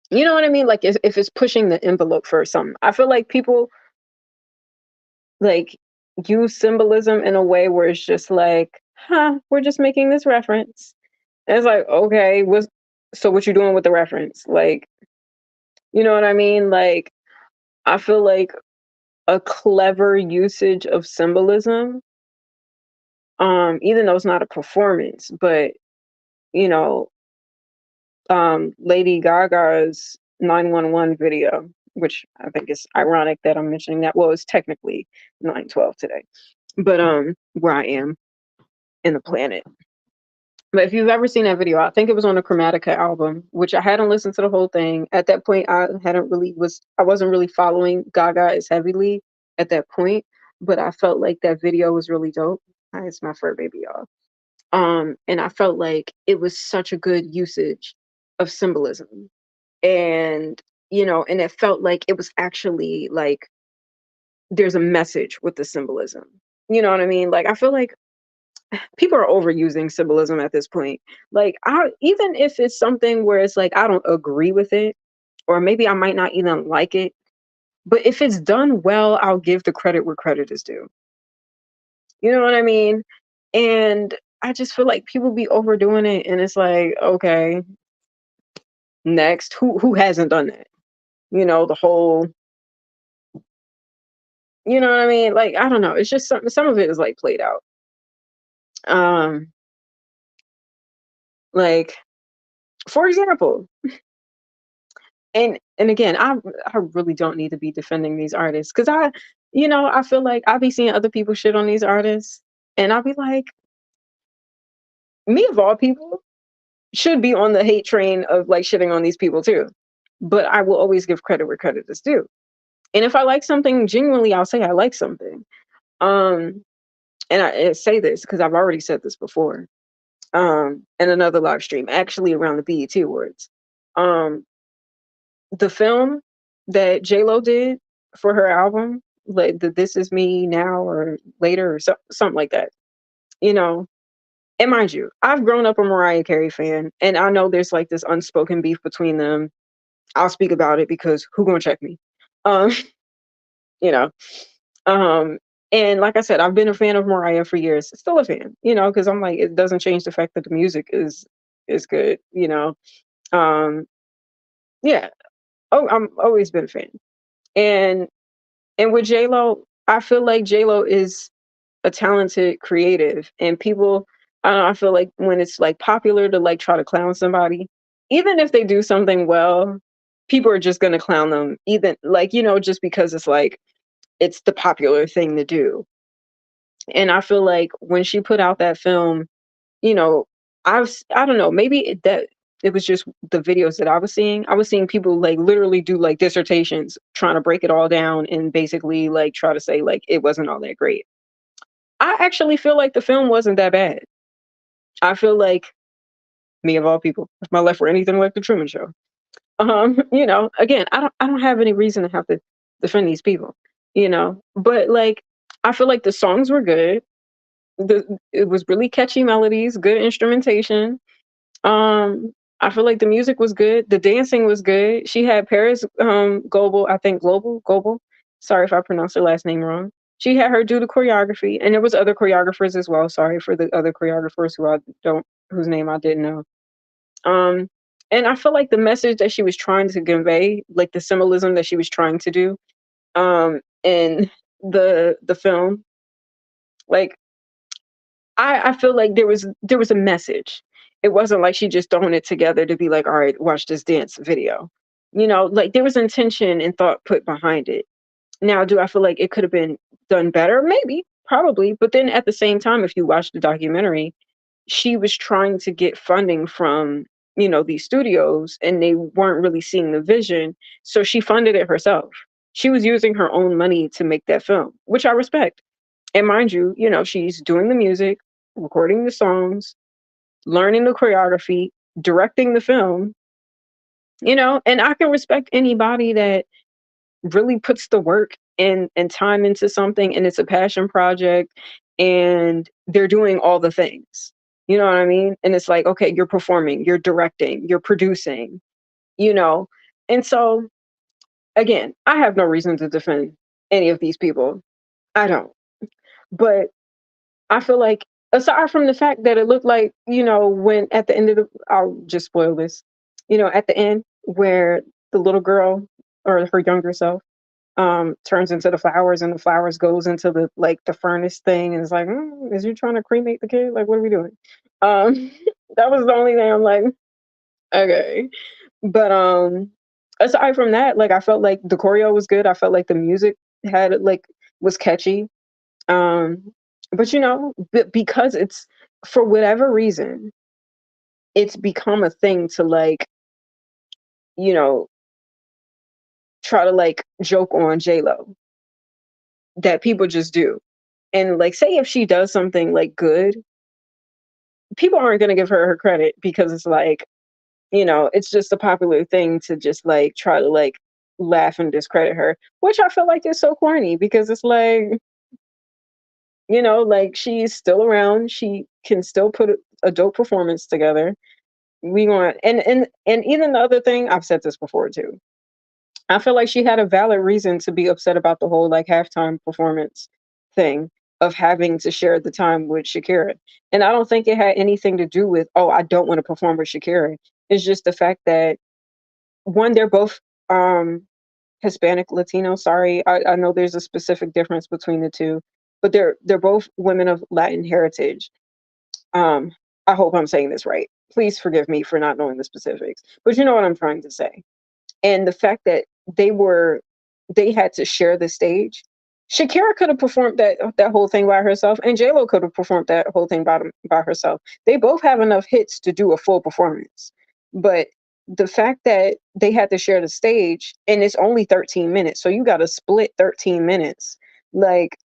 you know what I mean? Like if it's pushing the envelope for something. I feel like people like use symbolism in a way where it's just like, we're just making this reference. And it's like, okay, so what you doing with the reference? Like, you know what I mean? Like I feel like a clever usage of symbolism, even though it's not a performance, but you know, Lady Gaga's 911 video, which I think is ironic that I'm mentioning that. Well, it's technically 912 today, but where I am in the planet. But if you've ever seen that video, I think it was on the Chromatica album, which I hadn't listened to the whole thing. At that point, I wasn't really following Gaga as heavily at that point, but I felt like that video was really dope. Hi, it's my fur baby, y'all. And I felt like it was such a good usage of symbolism. And and it felt like it was actually like there's a message with the symbolism. You know what I mean? Like I feel like people are overusing symbolism at this point. Like I even if it's something where it's like I don't agree with it, or maybe I might not even like it, but if it's done well, I'll give the credit where credit is due. You know what I mean? And I just feel like people be overdoing it and it's like, okay, next. Who hasn't done that? The whole you know what I mean? Like, I don't know. It's just some of it is like played out. Um, like for example, and again, I really don't need to be defending these artists because I feel like I be seeing other people shit on these artists, and I'll be like, me of all people should be on the hate train of like shitting on these people too. But I will always give credit where credit is due. And if I like something genuinely, I'll say I like something. Um, and I say this because I've already said this before. And another live stream, actually around the BET Awards. Um, the film that J Lo did for her album, like the "This Is Me Now" or later or something like that. You know, and mind you, I've grown up a Mariah Carey fan, and I know there's like this unspoken beef between them. I'll speak about it because who gonna check me? Um, you know, um, and like I said, I've been a fan of Mariah for years. Still a fan, because I'm like, it doesn't change the fact that the music is good. Um, yeah. Oh, I'm always been a fan. And with J Lo, I feel like J Lo is a talented creative, and people. I don't know. I feel like when it's like popular to like try to clown somebody, even if they do something well, people are just gonna clown them. Even like just because it's like it's the popular thing to do. And I feel like when she put out that film, you know, I don't know, maybe it was just the videos that I was seeing. I was seeing people like literally do like dissertations trying to break it all down and basically like try to say like it wasn't all that great. I actually feel like the film wasn't that bad. I feel like Me of all people. If my life were anything like the Truman Show. Again, I don't have any reason to have to defend these people, But like I feel like the songs were good. It was really catchy melodies, good instrumentation. I feel like the music was good. The dancing was good. She had Paris Global, I think Global. Sorry if I pronounced her last name wrong. She had her do the choreography, and there was other choreographers as well. Sorry for the other choreographers whose name I didn't know. Um, and I feel like the message that she was trying to convey, like the symbolism that she was trying to do, in the film, like I feel like there was a message. It wasn't like she just throwing it together to be like, all right, watch this dance video. Like there was intention and thought put behind it. Now, do I feel like it could have been done better? Maybe, probably. But then at the same time, if you watch the documentary, she was trying to get funding from, these studios and they weren't really seeing the vision. So she funded it herself. She was using her own money to make that film, which I respect. And mind you, she's doing the music, recording the songs, learning the choreography, directing the film, and I can respect anybody that really puts the work and time into something and it's a passion project and they're doing all the things. You know what I mean? And it's like, okay, you're performing, you're directing, you're producing, you know? And so again, I have no reason to defend any of these people. I don't. But I feel like aside from the fact that it looked like, when at the end of I'll just spoil this, at the end where the little girl or her younger self turns into the flowers and the flowers goes into the furnace thing and it's like, is you trying to cremate the kid? Like, what are we doing? Um, that was the only thing I'm like, okay. But aside from that, like I felt like the choreo was good. I felt like the music had was catchy. Um, but because it's for whatever reason, it's become a thing to you know, try to joke on J Lo that people just do. And like say if she does something like good, people aren't gonna give her credit because it's like, it's just a popular thing to just try to laugh and discredit her, which I feel like is so corny because it's like, she's still around, she can still put a dope performance together. We want and even the other thing, I've said this before too. I feel like she had a valid reason to be upset about the whole halftime performance thing of having to share the time with Shakira. And I don't think it had anything to do with, oh, I don't want to perform with Shakira. It's just the fact that one, they're both Hispanic Latino. Sorry, I know there's a specific difference between the two, but they're both women of Latin heritage. Um, I hope I'm saying this right. Please forgive me for not knowing the specifics, but you know what I'm trying to say. And the fact that they were they had to share the stage. Shakira could have performed that whole thing by herself, and J Lo could have performed that whole thing by herself. They both have enough hits to do a full performance, but the fact that they had to share the stage and it's only 13 minutes, so you got to split 13 minutes, like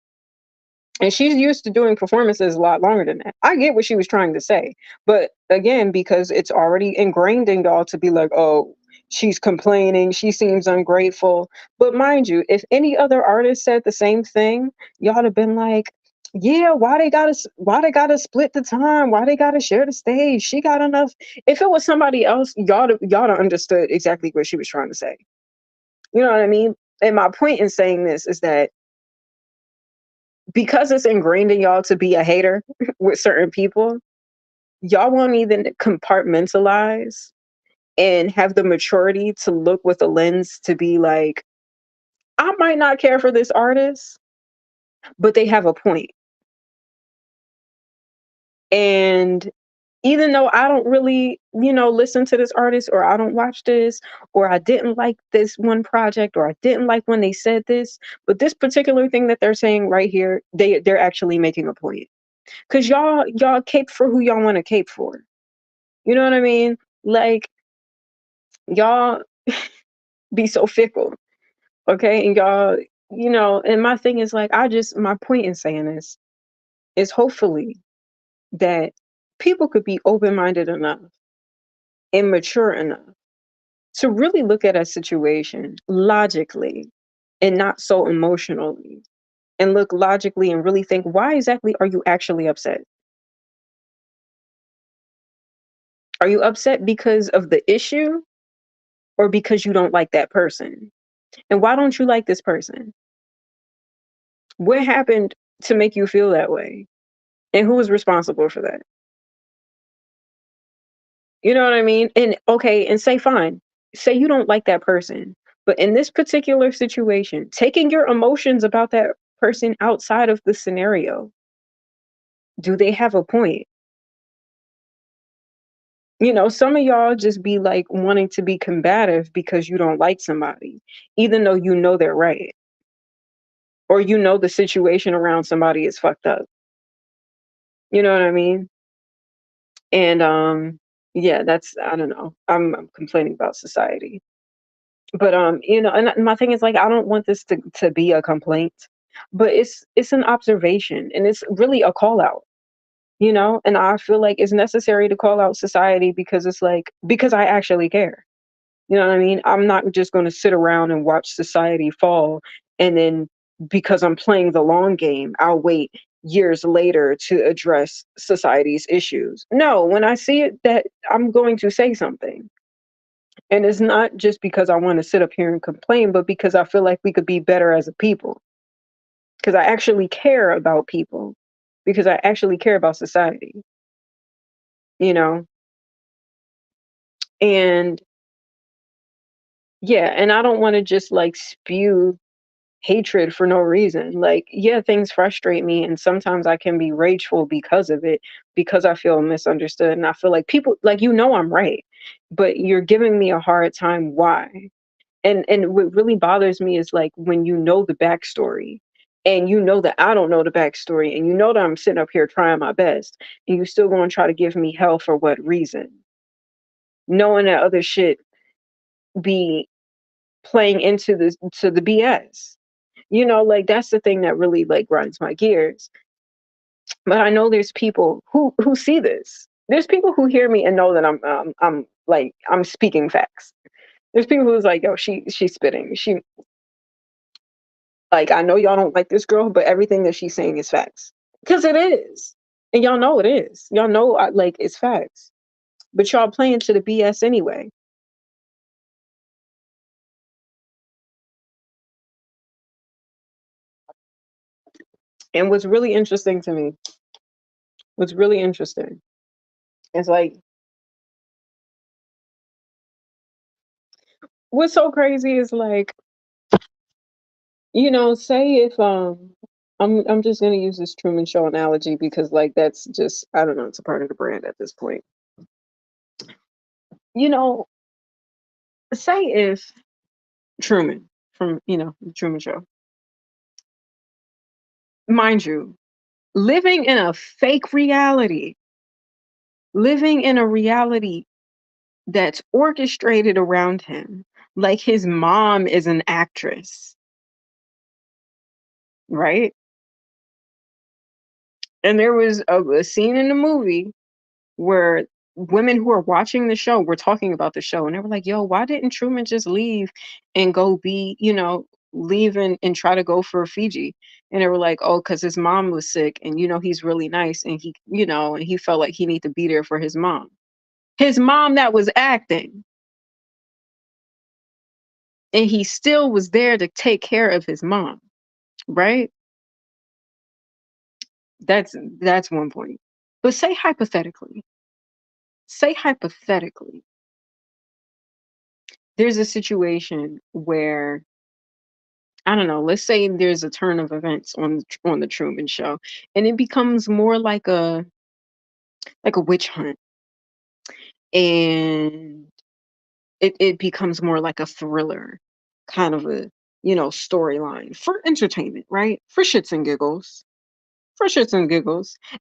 and she's used to doing performances a lot longer than that. I get what she was trying to say. But again, because it's already ingrained in y'all to be like, oh, she's complaining, she seems ungrateful. But mind you, if any other artist said the same thing, y'all would have been like, yeah, why they gotta split the time? Why they gotta share the stage? She got enough. If it was somebody else, y'all understood exactly what she was trying to say. You know what I mean? And my point in saying this is that because it's ingrained in y'all to be a hater with certain people, y'all won't even compartmentalize and have the maturity to look with a lens to be like, I might not care for this artist, but they have a point. And even though I don't really, listen to this artist or I don't watch this or I didn't like this one project or I didn't like when they said this, but this particular thing that they're saying right here, they're actually making a point. Cause y'all cape for who y'all want to cape for. You know what I mean? Like y'all be so fickle, okay? And y'all, and my thing is like my point in saying this is hopefully that people could be open-minded enough and mature enough to really look at a situation logically and not so emotionally, and look logically and really think, why exactly are you actually upset? Are you upset because of the issue or because you don't like that person? And why don't you like this person? What happened to make you feel that way? And who was responsible for that? You know what I mean? And okay, and say fine. Say you don't like that person. But in this particular situation, taking your emotions about that person outside of the scenario, do they have a point? Some of y'all just be like wanting to be combative because you don't like somebody, even though you know they're right, or the situation around somebody is fucked up. You know what I mean? And yeah, that's, I don't know. I'm complaining about society. But and my thing is, like, I don't want this to be a complaint, but it's an observation and it's really a call out, and I feel like it's necessary to call out society because it's like, because I actually care. You know what I mean? I'm not just going to sit around and watch society fall, and then because I'm playing the long game, I'll wait years later to address society's issues. No, when I see it, that I'm going to say something. And it's not just because I want to sit up here and complain, but because I feel like we could be better as a people. Because I actually care about people. Because I actually care about society, you know? And yeah, and I don't want to just like spew hatred for no reason. Like, yeah, things frustrate me, and sometimes I can be rageful because of it, because I feel misunderstood. And I feel like people, like, I'm right, but you're giving me a hard time. Why? And what really bothers me is like when you know the backstory and you know that I don't know the backstory and you know that I'm sitting up here trying my best and you still going to try to give me hell for what reason? Knowing that other shit be playing into this to the BS. Like that's the thing that really like grinds my gears. But I know there's people who see this. There's people who hear me and know that I'm like I'm speaking facts. There's people who's like, yo, she's spitting. She Like, I know y'all don't like this girl, but everything that she's saying is facts. Because it is. And y'all know it is. Y'all know, like, it's facts. But y'all playing to the BS anyway. And what's really interesting is like, what's so crazy is like, say if I'm just gonna use this Truman Show analogy because like that's just, I don't know, it's a part of the brand at this point. You know, say if Truman from, the Truman Show, mind you, living in a fake reality, living in a reality that's orchestrated around him, like his mom is an actress, right? And there was a scene in the movie where women who are watching the show were talking about the show and they were like, yo, why didn't Truman just leave and go be, leave and try to go for Fiji? And they were like, oh, because his mom was sick and he's really nice and and he felt like he needed to be there for his mom. His mom that was acting. And he still was there to take care of his mom, right? That's one point. But say hypothetically, there's a situation where, I don't know, let's say there's a turn of events on the Truman Show, and it becomes more like a witch hunt, and it becomes more like a thriller, kind of a storyline for entertainment, right? For shits and giggles,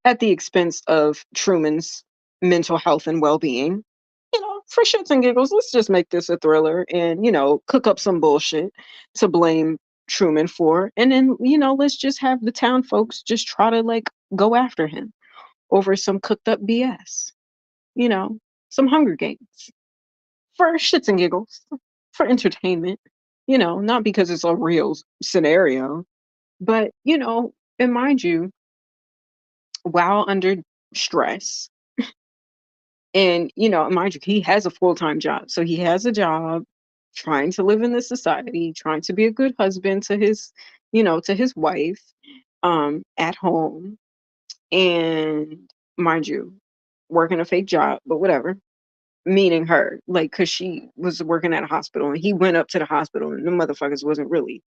at the expense of Truman's mental health and well-being. For shits and giggles, let's just make this a thriller and, cook up some bullshit to blame Truman for. And then, let's just have the town folks just try to like go after him over some cooked up BS, you know, some Hunger Games. for shits and giggles, for entertainment, not because it's a real scenario, but, and mind you, while under stress, and, mind you, he has a full-time job. So he has a job, trying to live in this society, trying to be a good husband to his wife, at home, and mind you, working a fake job, but whatever. Meaning her, like, cause she was working at a hospital and he went up to the hospital and the motherfuckers wasn't really,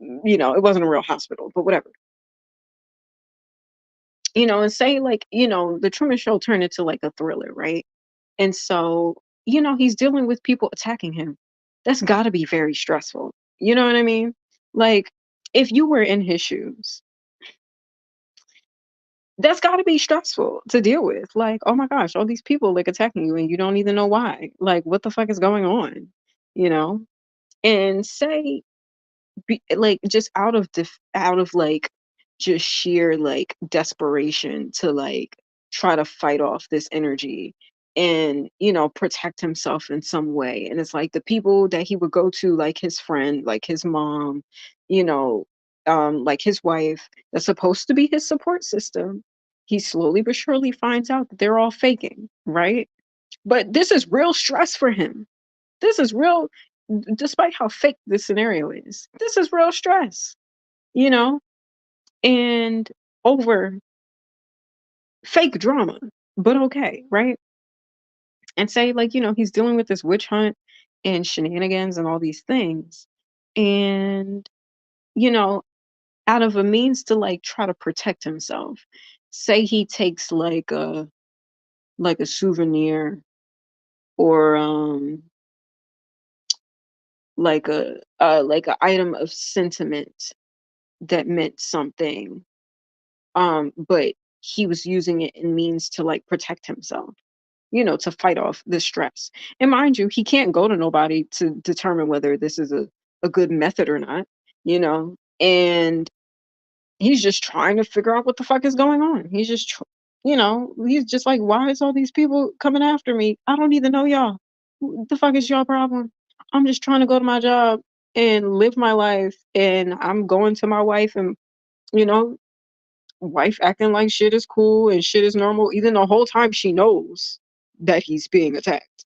it wasn't a real hospital, but whatever. And say like, the Truman Show turned into like a thriller, right? And so, he's dealing with people attacking him. That's gotta be very stressful. You know what I mean? Like, if you were in his shoes, that's gotta be stressful to deal with. Like, oh my gosh, all these people like attacking you and you don't even know why. Like, what the fuck is going on? You know? And say like just out of like just sheer like desperation to like try to fight off this energy and protect himself in some way, and it's like the people that he would go to, like his friend, like his mom, you know like his wife, that's supposed to be his support system, he slowly but surely finds out that they're all faking, right? But this is real stress for him. This is real, despite how fake this scenario is. This is real stress, you know, and over fake drama, but okay, right? And say, like, he's dealing with this witch hunt and shenanigans and all these things. And, you know, out of a means to like try to protect himself, say he takes like a souvenir or like a item of sentiment that meant something, but he was using it in means to like protect himself, to fight off the stress. And mind you, he can't go to nobody to determine whether this is a good method or not, and he's just trying to figure out what the fuck is going on. He's just like, why is all these people coming after me? I don't even know y'all. What the fuck is y'all problem? I'm just trying to go to my job and live my life, and I'm going to my wife, and you know wife acting like shit is cool and shit is normal, even the whole time she knows that he's being attacked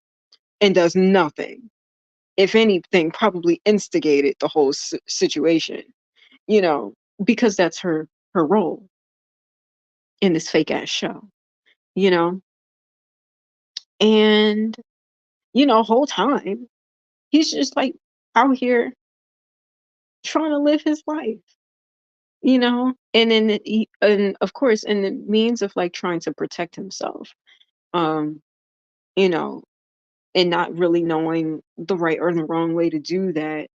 and does nothing. If anything, probably instigated the whole situation, you know, because that's her role in this fake ass show, you know, and whole time he's just like out here trying to live his life, and then and of course in the means of like trying to protect himself, um, you know, and not really knowing the right or the wrong way to do that,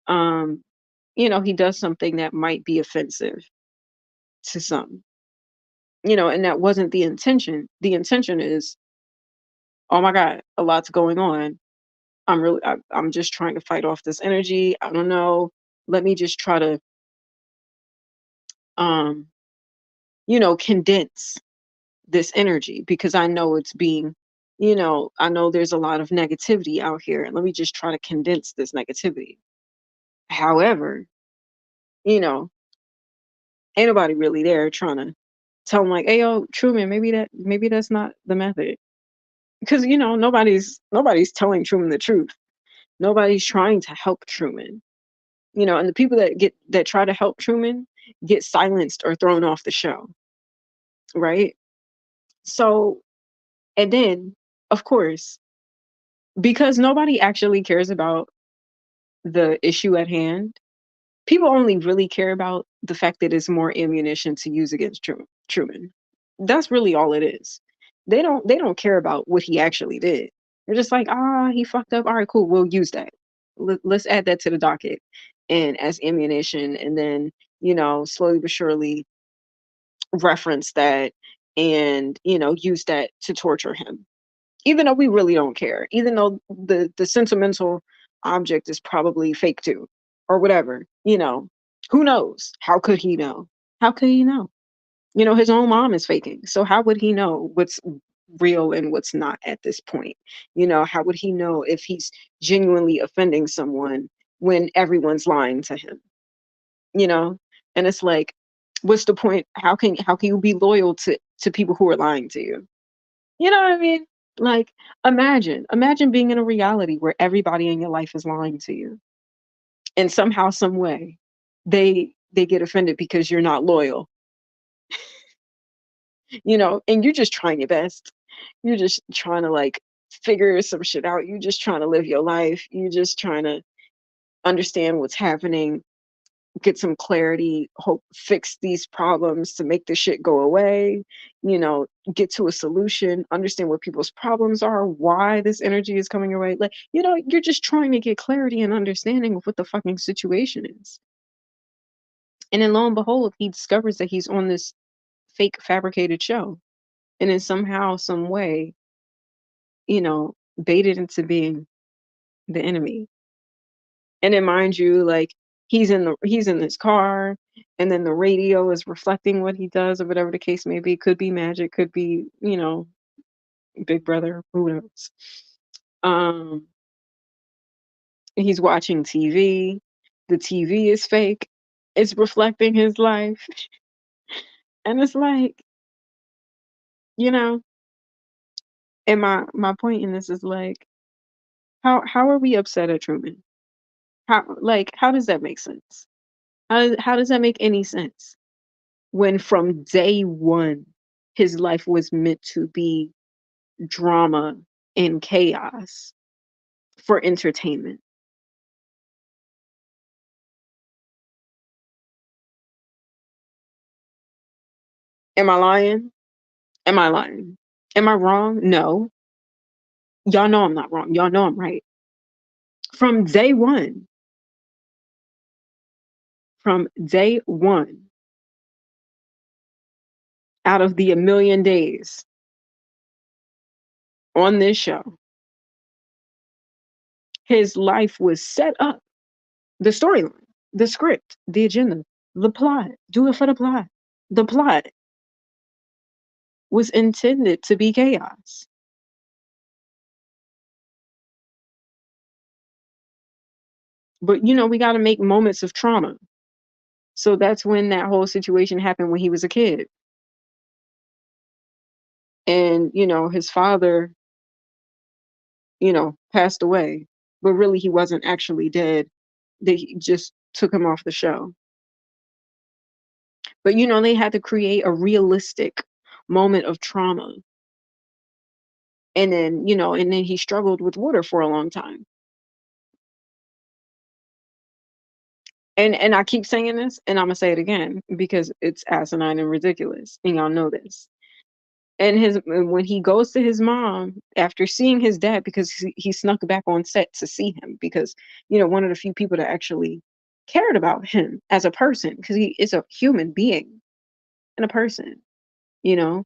um, he does something that might be offensive to some, and that wasn't the intention. The intention is, oh my God, a lot's going on. I'm just trying to fight off this energy. I don't know. Let me just try to, um, condense this energy because I know it's being, I know there's a lot of negativity out here. And let me just try to condense this negativity. However, you know, ain't nobody really there trying to tell him like, "Hey, yo, Truman, maybe that's not the method." Because nobody's telling Truman the truth. Nobody's trying to help Truman. And the people that try to help Truman get silenced or thrown off the show, right? So, and then, of course, because nobody actually cares about the issue at hand, people only really care about the fact that it's more ammunition to use against Truman. That's really all it is. They don't care about what he actually did. They're just like, he fucked up. All right, cool. We'll use that. Let's add that to the docket and as ammunition, and then slowly but surely reference that and use that to torture him. Even though we really don't care. Even though the sentimental object is probably fake too, or whatever. Who knows? How could he know? How could he know? His own mom is faking. So how would he know real and what's not at this point? How would he know if he's genuinely offending someone when everyone's lying to him? You know? And it's like, what's the point? How can you be loyal to people who are lying to you? You know what I mean? Like, imagine being in a reality where everybody in your life is lying to you, and somehow, some way, they get offended because you're not loyal, and you're just trying your best. You're just trying to like figure some shit out. You're just trying to live your life. You're just trying to understand what's happening, get some clarity, hope fix these problems to make this shit go away, get to a solution, understand what people's problems are, why this energy is coming your way. Like, you're just trying to get clarity and understanding of what the fucking situation is. And then lo and behold, he discovers that he's on this fake fabricated show. And then somehow, some way, baited into being the enemy. And then mind you, like he's in this car, and then the radio is reflecting what he does or whatever the case may be. Could be magic, could be, Big Brother, who knows? Um, he's watching TV. The TV is fake. It's reflecting his life. And it's like, you know, and my point in this is like, how are we upset at Truman? How does that make sense? How does that make any sense? When from day one, his life was meant to be drama and chaos for entertainment. Am I lying? Am I lying? Am I wrong? No. Y'all know I'm not wrong. Y'all know I'm right. From day one, from day one, out of the a million days on this show, his life was set up. The storyline, the script, the agenda, the plot, do it for the plot. The plot was intended to be chaos. But we got to make moments of trauma. So that's when that whole situation happened when he was a kid. And, his father, passed away. But really, he wasn't actually dead. They just took him off the show. But, they had to create a realistic moment of trauma. And then he struggled with water for a long time. And I keep saying this, and I'm gonna say it again because it's asinine and ridiculous, and y'all know this. And when he goes to his mom after seeing his dad, because he snuck back on set to see him because one of the few people that actually cared about him as a person, because he is a human being and a person, you know.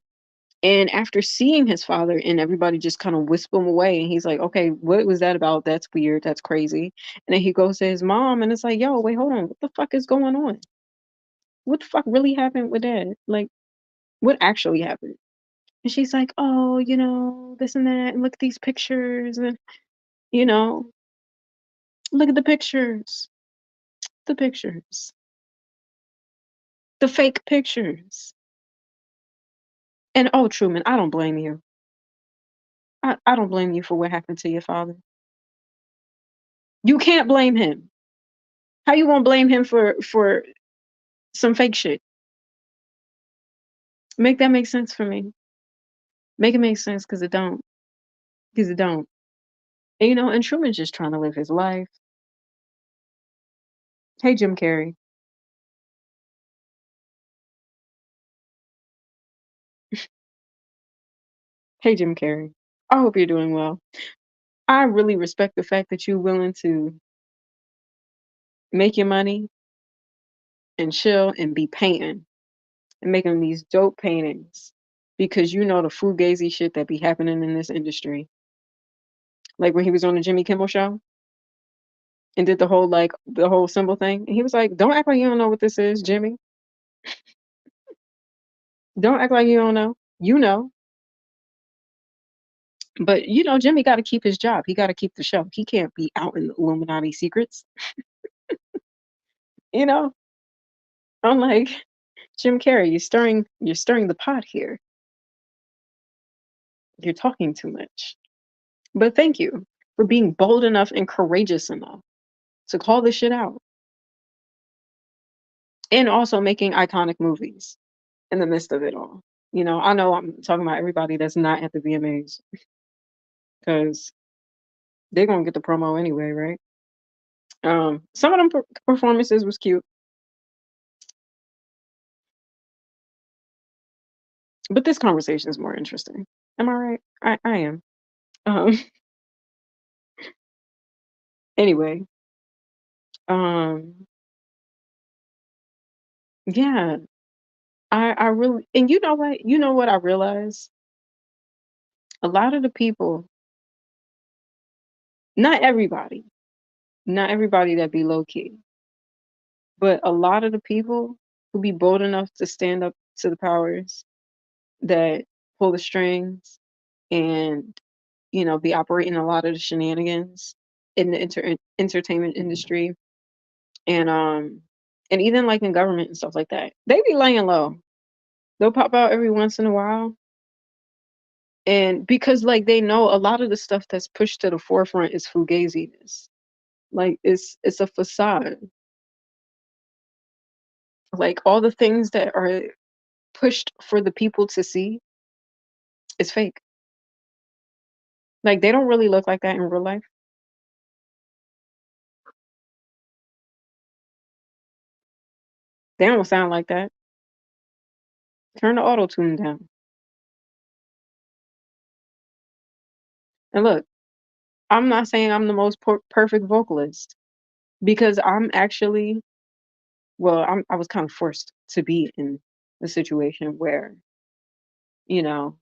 And after seeing his father, and everybody just kind of wisp him away, and he's like, "Okay, what was that about? That's weird. That's crazy." And then he goes to his mom, and it's like, "Yo, wait, hold on. What the fuck is going on? What the fuck really happened with dad? Like, what actually happened?" And she's like, "Oh, this and that, and look at these pictures, and you know, look at the pictures, the fake pictures." And oh, Truman, I don't blame you. I don't blame you for what happened to your father. You can't blame him. How you gonna blame him for some fake shit? Make that make sense for me. Make it make sense, cause it don't. Cause it don't. And and Truman's just trying to live his life. Hey, Jim Carrey. Hey, Jim Carrey. I hope you're doing well. I really respect the fact that you're willing to make your money and chill and be painting and making these dope paintings because the fugazi shit that be happening in this industry. Like when he was on the Jimmy Kimmel show and did the whole symbol thing. And he was like, "Don't act like you don't know what this is, Jimmy. Don't act like you don't know. You know." But Jimmy got to keep his job. He got to keep the show. He can't be out in the Illuminati secrets. You know, I'm like Jim Carrey. You're stirring the pot here. You're talking too much. But thank you for being bold enough and courageous enough to call this shit out, and also making iconic movies in the midst of it all. I know I'm talking about everybody that's not at the VMAs because they're gonna get the promo anyway, right? Some of them performances was cute, but this conversation is more interesting. Am I right? I am. Um, anyway, um, yeah, I really, and you know what I realized? A lot of the people, not everybody, not everybody that be low key, but a lot of the people who be bold enough to stand up to the powers that pull the strings and be operating a lot of the shenanigans in the entertainment industry and even like in government and stuff like that. They be laying low. They'll pop out every once in a while. And because like they know a lot of the stuff that's pushed to the forefront is fugaziness. Like it's a facade. Like all the things that are pushed for the people to see is fake. Like they don't really look like that in real life. They don't sound like that. Turn the auto tune down. And look, I'm not saying I'm the most perfect vocalist because I'm actually, well, I was kind of forced to be in a situation where, you know,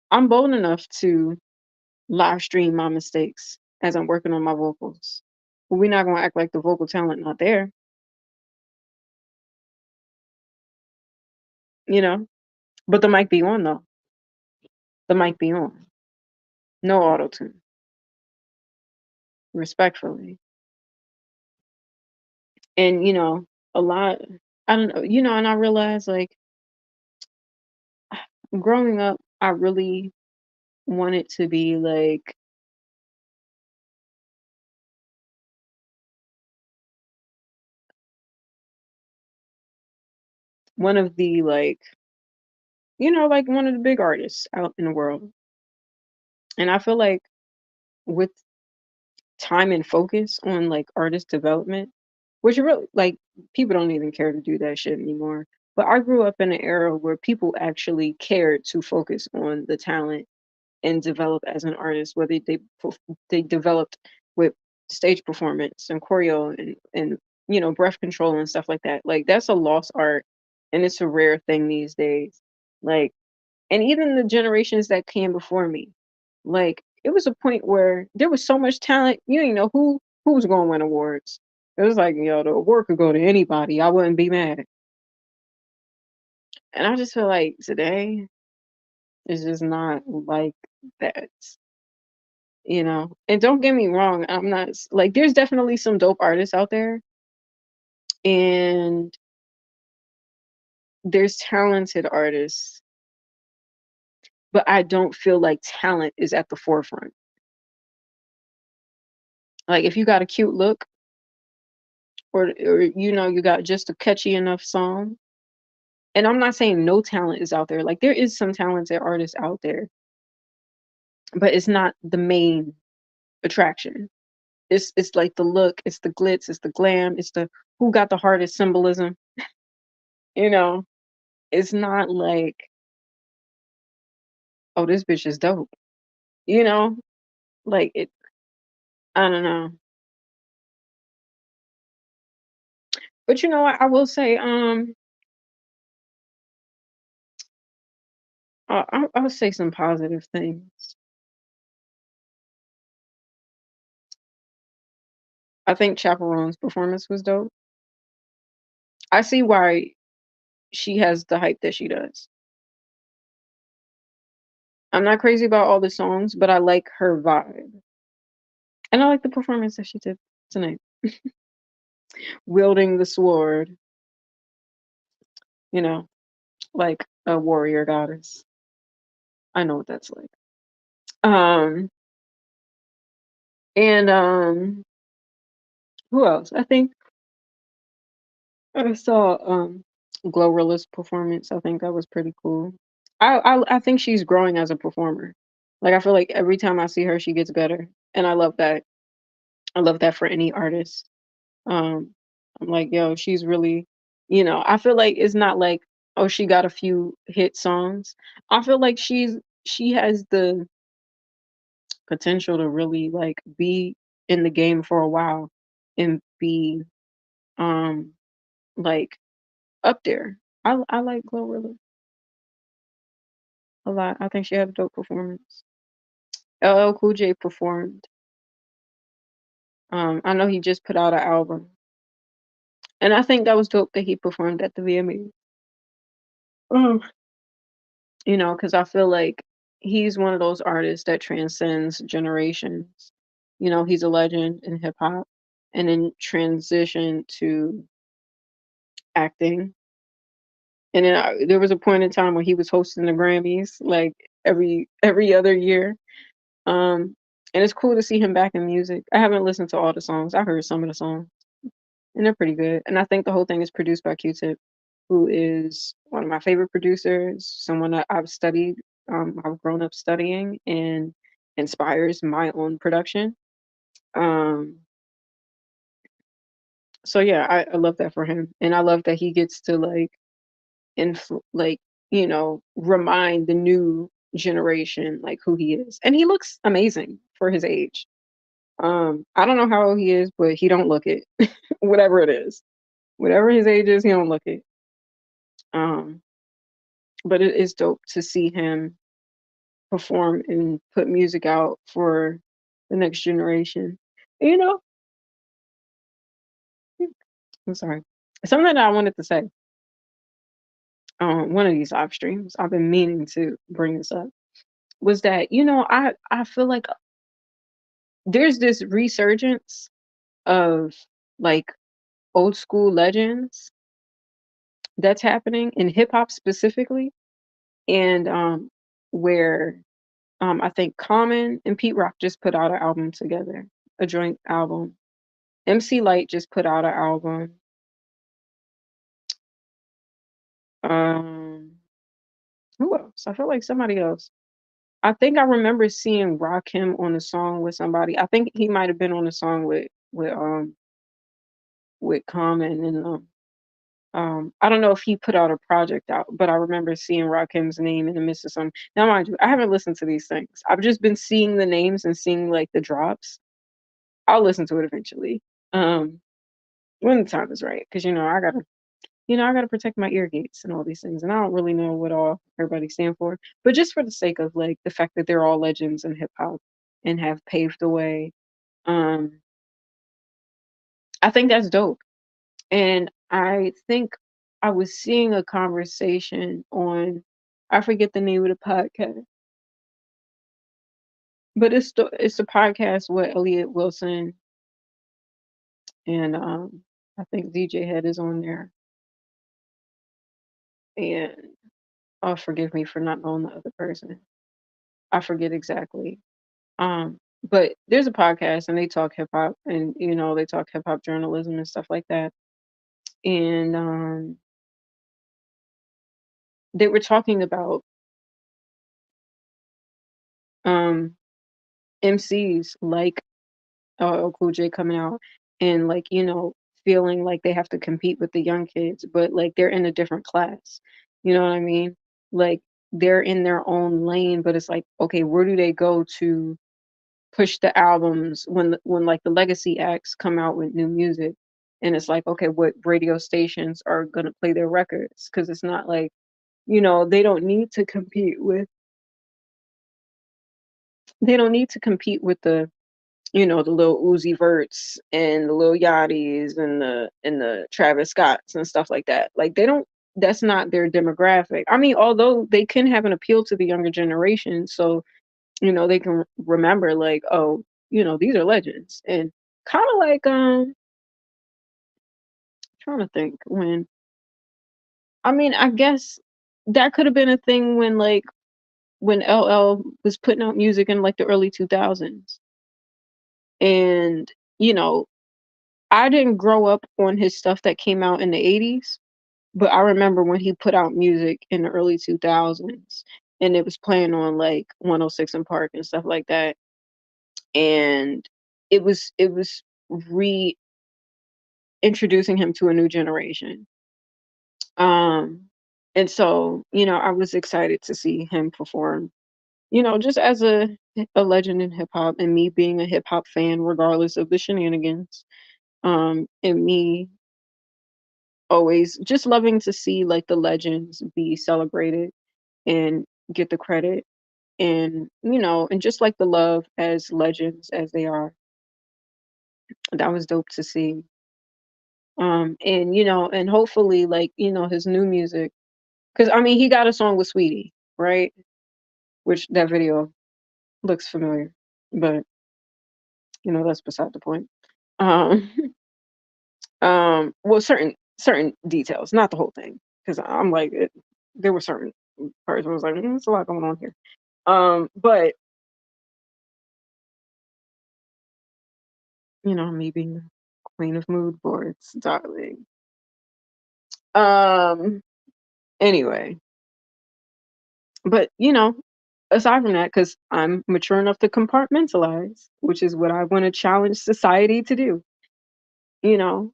I'm bold enough to live stream my mistakes as I'm working on my vocals. But we're not gonna act like the vocal talent not there, you know. But the mic be on though. The mic be on. No auto tune, respectfully. And a lot. I don't know, and I realized like growing up, I really wanted to be like one of the like one of the big artists out in the world. And I feel like with time and focus on like artist development, which really like people don't even care to do that shit anymore. But I grew up in an era where people actually cared to focus on the talent and develop as an artist, whether they developed with stage performance and choreo and breath control and stuff like that. Like that's a lost art, and it's a rare thing these days. Like, and even the generations that came before me, like it was a point where there was so much talent, you didn't know who was going to win awards. It was like, the award could go to anybody. I wouldn't be mad. And I just feel like today is just not like that. And don't get me wrong, I'm not like there's definitely some dope artists out there and there's talented artists, but I don't feel like talent is at the forefront. Like if you got a cute look or you got just a catchy enough song. And I'm not saying no talent is out there. Like there is some talented artists out there, but it's not the main attraction. It's like the look, it's the glitz, it's the glam, it's the who got the hardest symbolism, you know. It's not like, oh, this bitch is dope. You know? Like it I don't know. But you know what? I will say, I'll say some positive things. I think Chaperone's performance was dope. I see why she has the hype that she does. I'm not crazy about all the songs, but I like her vibe, and I like the performance that she did tonight, wielding the sword, you know, like a warrior goddess. I know what that's like. Um, and who else? I think I saw Glorilla's performance. I think that was pretty cool. I think she's growing as a performer. Like I feel like every time I see her, she gets better, and I love that. I love that for any artist. Um, I'm like, yo, she's really, I feel like it's not like, oh, she got a few hit songs. I feel like she has the potential to really like be in the game for a while and be um like up there. I like Glorilla a lot. I think she had a dope performance. LL Cool J performed. I know he just put out an album, and I think that was dope that he performed at the VMAs. Um, because I feel like he's one of those artists that transcends generations. He's a legend in hip hop, and then transition to acting. And then there was a point in time when he was hosting the Grammys like every other year. Um, and it's cool to see him back in music. I haven't listened to all the songs. I heard some of the songs, and they're pretty good. And I think the whole thing is produced by Q-Tip, who is one of my favorite producers, someone that I've grown up studying and inspires my own production. Um, so yeah, I love that for him. And I love that he gets to like, remind the new generation like who he is. And he looks amazing for his age. I don't know how old he is, but he don't look it. Whatever it is. Whatever his age is, he don't look it. Um, but it is dope to see him perform and put music out for the next generation. You know, I'm sorry. Something that I wanted to say on one of these live streams, I've been meaning to bring this up, was that, I feel like there's this resurgence of like old school legends that's happening in hip hop specifically, and where I think Common and Pete Rock just put out an album together, a joint album. MC Light just put out an album. Um, who else? I feel like somebody else. I think I remember seeing Rakim on a song with somebody. I think he might have been on a song with Common and I don't know if he put out a project out, but I remember seeing Rakim's name in the midst of some. Now, mind you, I haven't listened to these things. I've just been seeing the names and seeing like the drops. I'll listen to it eventually. Um, when the time is right, because I gotta protect my ear gates and all these things, and I don't really know what all everybody stand for, but just for the sake of like the fact that they're all legends in hip hop and have paved the way, um, I think that's dope. And I think I was seeing a conversation on, I forget the name of the podcast, but it's a podcast with Elliot Wilson and I think DJ Head is on there. And oh, forgive me for not knowing the other person. I forget exactly. But there's a podcast and they talk hip hop and they talk hip hop journalism and stuff like that. And they were talking about um MCs like Cool J coming out and like, feeling like they have to compete with the young kids, but like they're in a different class. You know what I mean? Like they're in their own lane, but it's like, okay, where do they go to push the albums when like the legacy acts come out with new music? And it's like, okay, what radio stations are gonna play their records? Because it's not like, they don't need to compete with the little Uzi Verts and the Lil Yachty's and the Travis Scotts and stuff like that. Like they don't. that's not their demographic. I mean, although they can have an appeal to the younger generation, so they can remember like, oh, these are legends, and kind of like trying to think when. I mean, I guess that could have been a thing when when LL was putting out music in like the early 2000s, and you know, I didn't grow up on his stuff that came out in the 80s. But I remember when he put out music in the early 2000s, and it was playing on, like, 106 in Park and stuff like that, and it was reintroducing him to a new generation, um, and so, I was excited to see him perform, just as a legend in hip hop, and me being a hip hop fan regardless of the shenanigans, and me always just loving to see, like, the legends be celebrated and get the credit, and and just like the love as legends as they are. That was dope to see. And and hopefully, like, his new music, because I mean he got a song with Sweetie, right? Which that video looks familiar, but that's beside the point. um well, certain details, not the whole thing, because I'm like there were certain parts where I was like, there's a lot going on here. But me being the queen of mood boards, darling. Um, anyway, but aside from that, because I'm mature enough to compartmentalize, which is what I want to challenge society to do. You know,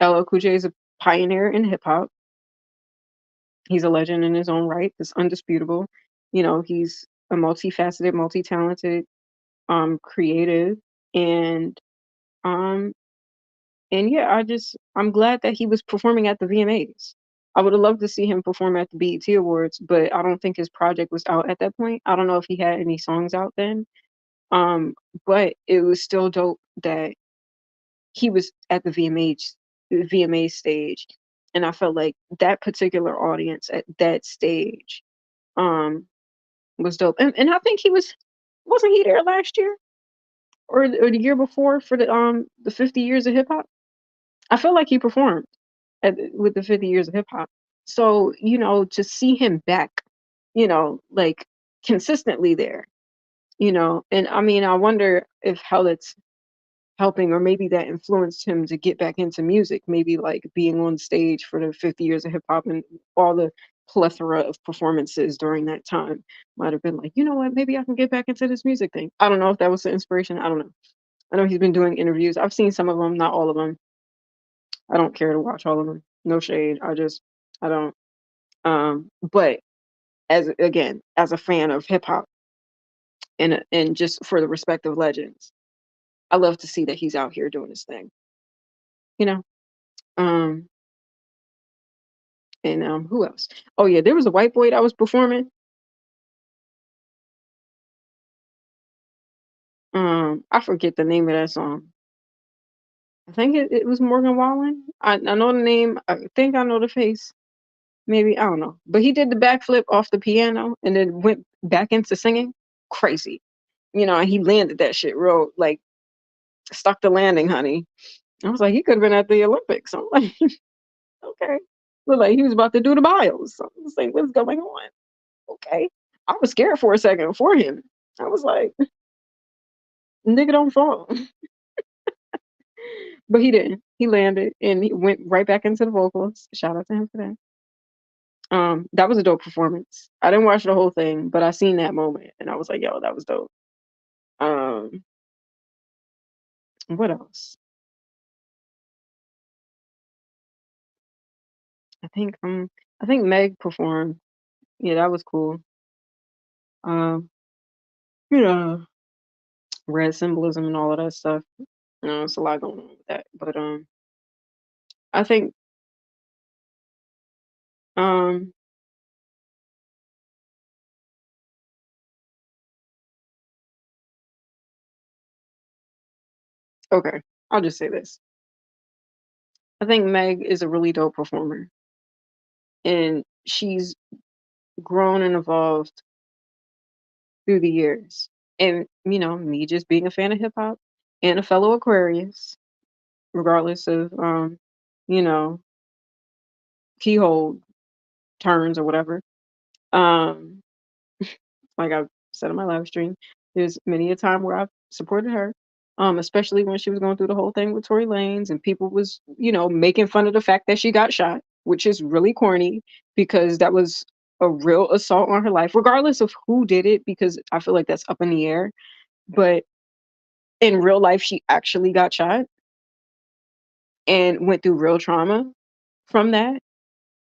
LL Cool J is a pioneer in hip hop. He's a legend in his own right. It's undisputable. He's a multifaceted, multi-talented, creative, and um, and yeah, I'm glad that he was performing at the VMAs. I would have loved to see him perform at the BET Awards, but I don't think his project was out at that point. I don't know if he had any songs out then. Um, but it was still dope that he was at the VMA stage, and I felt like that particular audience at that stage um was dope. And I think wasn't he there last year or the year before for the 50 years of hip hop? I feel like he performed with the 50 years of hip hop. So, to see him back, like consistently there, and I mean, I wonder if how that's helping, or maybe that influenced him to get back into music, maybe like being on stage for the 50 years of hip hop and all the plethora of performances during that time might have been like, you know what, maybe I can get back into this music thing. I don't know if that was the inspiration. I don't know. I know he's been doing interviews. I've seen some of them, not all of them. I don't care to watch all of them. No shade. I don't. But as a fan of hip hop and just for the respective legends, I love to see that he's out here doing his thing. You know. Um, and who else? Oh yeah, there was a white boy that was performing. I forget the name of that song. I think it was Morgan Wallen. I know the name. I think I know the face. Maybe I don't know. But he did the backflip off the piano and then went back into singing. Crazy. And he landed that shit real like stuck the landing, honey. I was like, he could have been at the Olympics. I'm like, okay. Looked like he was about to do the bios. So I was like, what's going on? Okay. I was scared for a second for him. I was like, nigga don't fall. But he didn't. He landed and he went right back into the vocals. Shout out to him for that. That was a dope performance. I didn't watch the whole thing, but I seen that moment and I was like, yo, that was dope. Um, what else? I think I think Meg performed. Yeah, that was cool. Um, you know, red symbolism and all of that stuff. It's a lot going on with that. But I think um okay, I'll just say this. I think Meg is a really dope performer, and she's grown and evolved through the years. And, me just being a fan of hip hop and a fellow Aquarius, regardless of, you know, keyhole turns or whatever. Um, like I said in my live stream, there's many a time where I've supported her, especially when she was going through the whole thing with Tory Lanez and people was, making fun of the fact that she got shot, which is really corny because that was a real assault on her life, regardless of who did it, because I feel like that's up in the air. But in real life, she actually got shot and went through real trauma from that.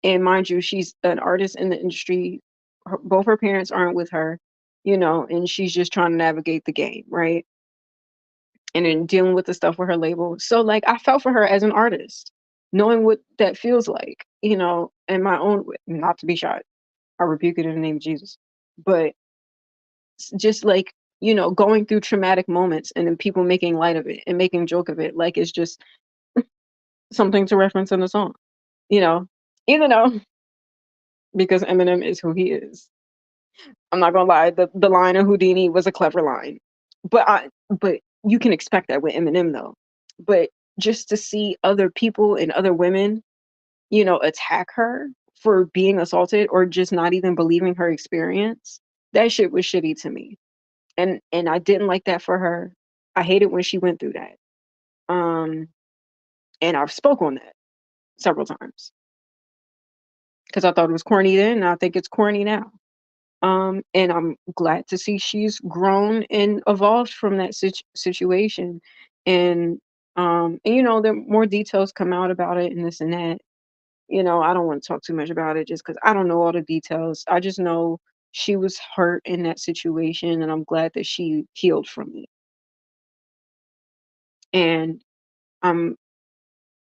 And mind you, she's an artist in the industry. Both her parents aren't with her, and she's just trying to navigate the game, right? And then dealing with the stuff with her label. So, like, I felt for her as an artist, knowing what that feels like, in my own way, not to be shot. I rebuke it in the name of Jesus. But just like, going through traumatic moments and then people making light of it and making joke of it, like it's just something to reference in the song, you know, even though because Eminem is who he is. I'm not gonna lie, the line of Houdini was a clever line, but you can expect that with Eminem though. But just to see other people and other women, attack her for being assaulted or just not even believing her experience, that shit was shitty to me. And I didn't like that for her. I hated when she went through that. Um, and I've spoke on that several times because I thought it was corny then, and I think it's corny now. And I'm glad to see she's grown and evolved from that situation. And the more details come out about it and this and that. I don't want to talk too much about it just because I don't know all the details. I just know she was hurt in that situation, and I'm glad that she healed from it. And um,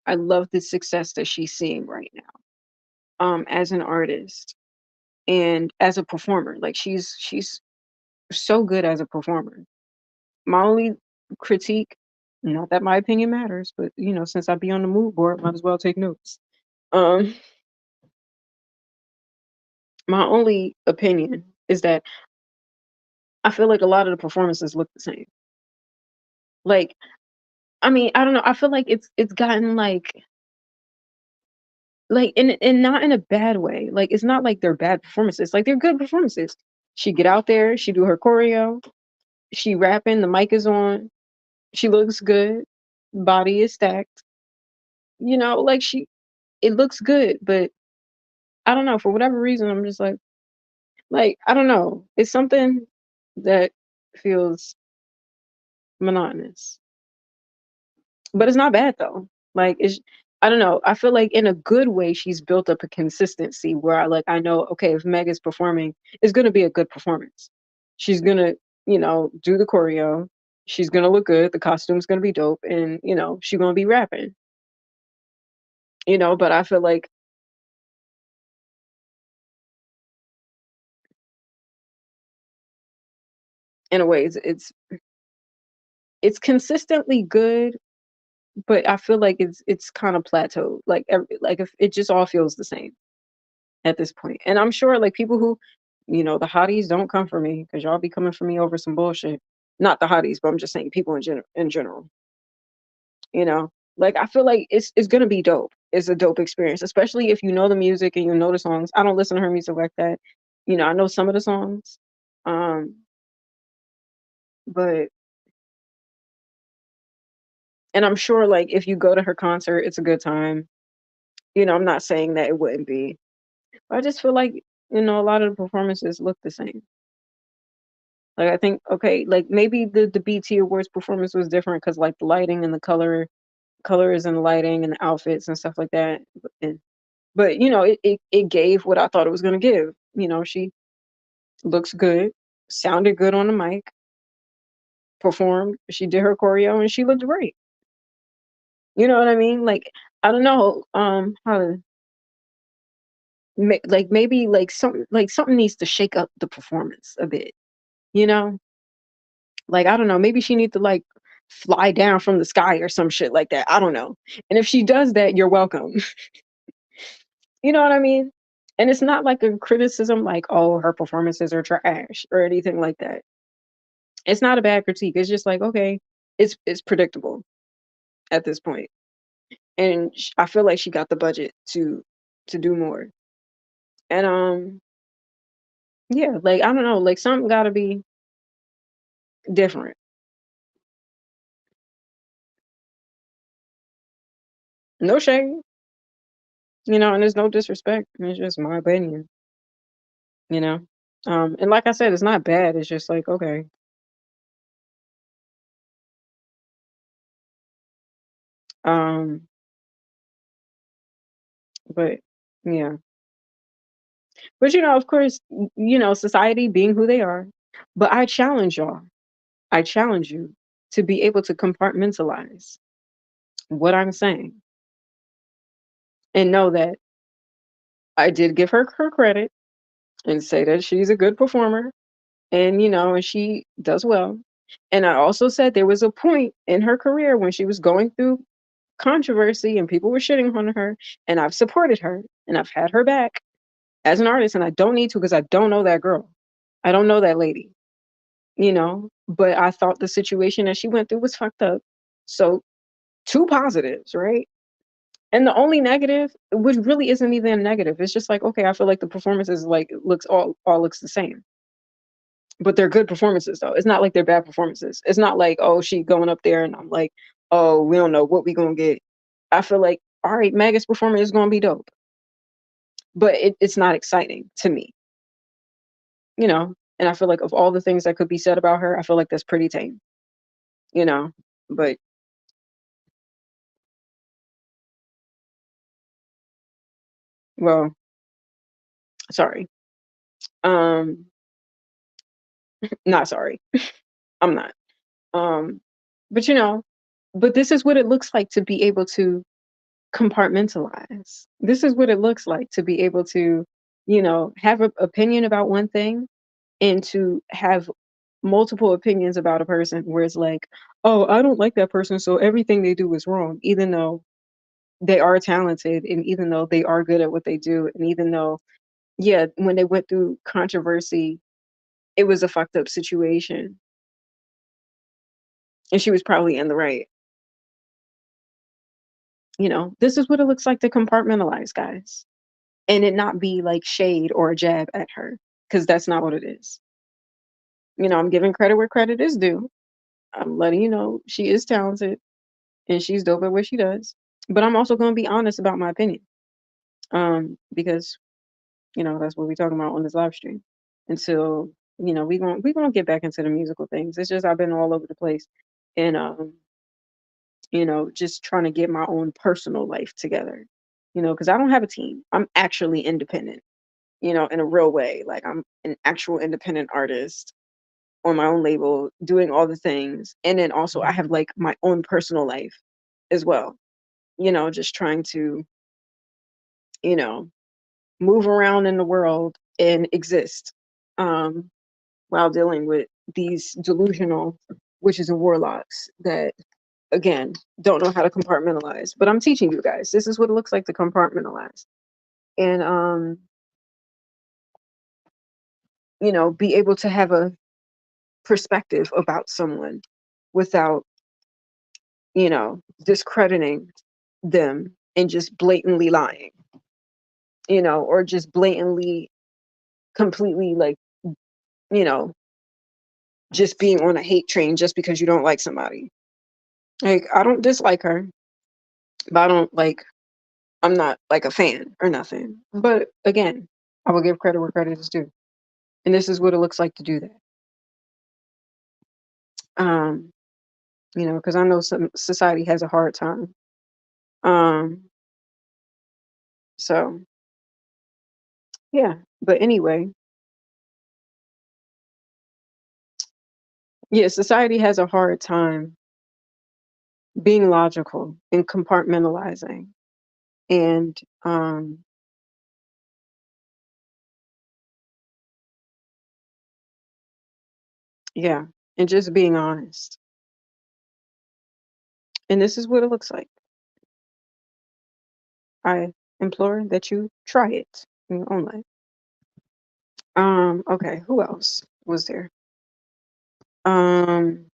I love the success that she's seeing right now, as an artist and as a performer. Like she's so good as a performer. My only critique, not that my opinion matters, but since I be on the mood board, might as well take notes. Um, my only opinion is that I feel like a lot of the performances look the same. Like, I mean, I don't know. I feel like it's gotten like and not in a bad way. Like it's not like they're bad performances. Like they're good performances. She get out there, she do her choreo, she rapping, the mic is on, she looks good, body is stacked. Like it looks good, but I don't know, for whatever reason, I'm just like, I don't know. It's something that feels monotonous. But it's not bad though. Like it's I don't know. I feel like in a good way she's built up a consistency where I know, okay, if Meg is performing, it's gonna be a good performance. She's gonna, do the choreo, she's gonna look good, the costume's gonna be dope, and she's gonna be rapping. But I feel like in a way it's consistently good, but I feel like it's kind of plateaued. Like if it just all feels the same at this point. And I'm sure like people who, the hotties don't come for me because y'all be coming for me over some bullshit. Not the hotties, but I'm just saying people in general. You know, like I feel like it's gonna be dope. It's a dope experience, especially if you know the music and you know the songs. I don't listen to her music like that. I know some of the songs. Um, but and I'm sure like if you go to her concert, it's a good time. I'm not saying that it wouldn't be. But I just feel like, a lot of the performances look the same. Like I think, okay, like maybe the BT Awards performance was different because like the lighting and the colors and the lighting and the outfits and stuff like that. But it gave what I thought it was gonna give. She looks good, sounded good on the mic, performed, she did her choreo and she looked great. You know what I mean? Like I don't know how to like maybe like something needs to shake up the performance a bit, you know? Like I don't know, maybe she needs to like fly down from the sky or some shit like that. I don't know. And if she does that, you're welcome. You know what I mean? And it's not like a criticism like, oh, her performances are trash or anything like that. It's not a bad critique. It's just like, okay, it's predictable at this point. And I feel like she got the budget to do more. And yeah, like I don't know, like something got to be different. No shade, and there's no disrespect. It's just my opinion, you know. And like I said, it's not bad. It's just like okay, um, but yeah, but of course, society being who they are. But I challenge y'all. I challenge you to be able to compartmentalize what I'm saying and know that I did give her credit and say that she's a good performer and and she does well. And I also said there was a point in her career when she was going through controversy and people were shitting on her, and I've supported her and I've had her back as an artist, and I don't need to because I don't know that girl. I don't know that lady, but I thought the situation that she went through was fucked up. So two positives, right? And the only negative, which really isn't even a negative, it's just like, okay, I feel like the performances like looks all looks the same. But they're good performances though. It's not like they're bad performances. It's not like, oh, she going up there and I'm like, oh, we don't know what we gonna get. I feel like, all right, Megan's performance is gonna be dope. But it's not exciting to me, you know. And I feel like of all the things that could be said about her, I feel like that's pretty tame, you know. But well, sorry. Um, not sorry. I'm not. Um, but but this is what it looks like to be able to compartmentalize. This is what it looks like to be able to, have an opinion about one thing and to have multiple opinions about a person where it's like, oh, I don't like that person, so everything they do is wrong, even though they are talented and even though they are good at what they do. And even though, yeah, when they went through controversy, it was a fucked up situation. And she was probably in the right. This is what it looks like to compartmentalize, guys. And it not be like shade or a jab at her, because that's not what it is. I'm giving credit where credit is due. I'm letting you know she is talented and she's dope at what she does. But I'm also going to be honest about my opinion, because that's what we're talking about on this live stream. Until we gonna get back into the musical things. It's just I've been all over the place, and just trying to get my own personal life together. Because I don't have a team. I'm actually independent. In a real way. Like I'm an actual independent artist on my own label, doing all the things. And then also I have like my own personal life as well. Just trying to, you know, move around in the world and exist um while dealing with these delusional witches and warlocks that again don't know how to compartmentalize. But I'm teaching you guys. This is what it looks like to compartmentalize. And be able to have a perspective about someone without, discrediting them and just blatantly lying, or just blatantly, completely like, you know, just being on a hate train just because you don't like somebody. Like, I don't dislike her, but I'm not like a fan or nothing. But again, I will give credit where credit is due. And this is what it looks like to do that. Um, because I know some society has a hard time. Um, so yeah. But anyway, yeah, society has a hard time being logical and compartmentalizing and yeah, and just being honest. And this is what it looks like. I implore that you try it in your own life. Okay, who else was there? Um,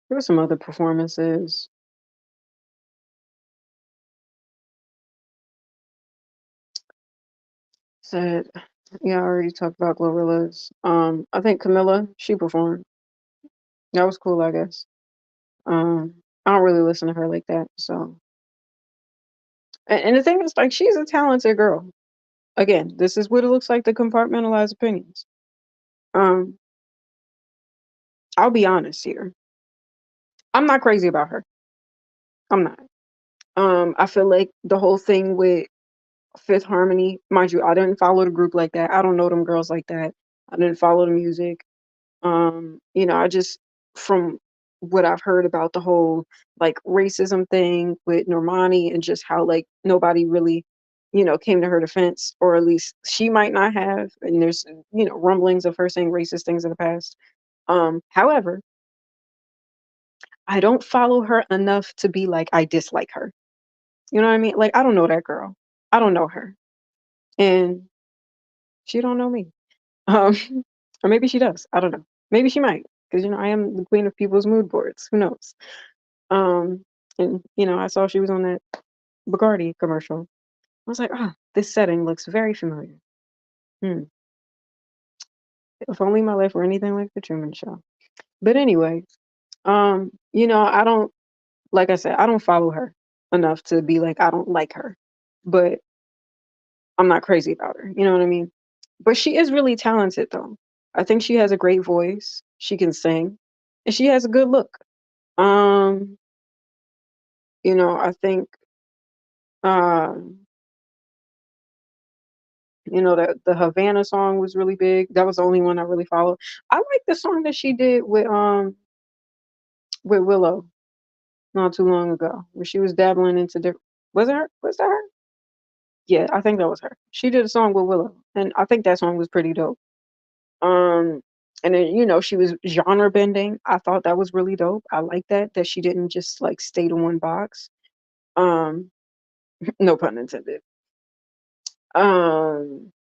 there were some other performances. Said, yeah, I already talked about Glorilla's. I think Camilla, she performed. That was cool, I guess. I don't really listen to her like that, so. And the thing is, like, she's a talented girl. Again, this is what it looks like to compartmentalize opinions. Um, I'll be honest here. I'm not crazy about her. I'm not. I feel like the whole thing with Fifth Harmony, mind you, I didn't follow the group like that. I don't know them girls like that. I didn't follow the music. I just from what I've heard about the whole like racism thing with Normani and just how like nobody really, came to her defense, or at least she might not have. And there's, rumblings of her saying racist things in the past. However, I don't follow her enough to be like I dislike her. You know what I mean? Like I don't know that girl. I don't know her. And she don't know me. Um, or maybe she does. I don't know. Maybe she might, because I am the queen of people's mood boards. Who knows? Um, and I saw she was on that Bacardi commercial. I was like, ah, this setting looks very familiar. Hmm. If only my life were anything like the Truman Show. But anyway, I don't, like I said, I don't follow her enough to be like I don't like her, but I'm not crazy about her. You know what I mean? But she is really talented, though. I think she has a great voice. She can sing, and she has a good look. Um, I think, um, that the Havana song was really big. That was the only one I really followed. I like the song that she did with Willow not too long ago, where she was dabbling into different. Was it her? Was that her? Yeah, I think that was her. She did a song with Willow, and I think that song was pretty dope. Um, and then she was genre bending. I thought that was really dope. I like that she didn't just like stay to one box. Um, no pun intended. Um,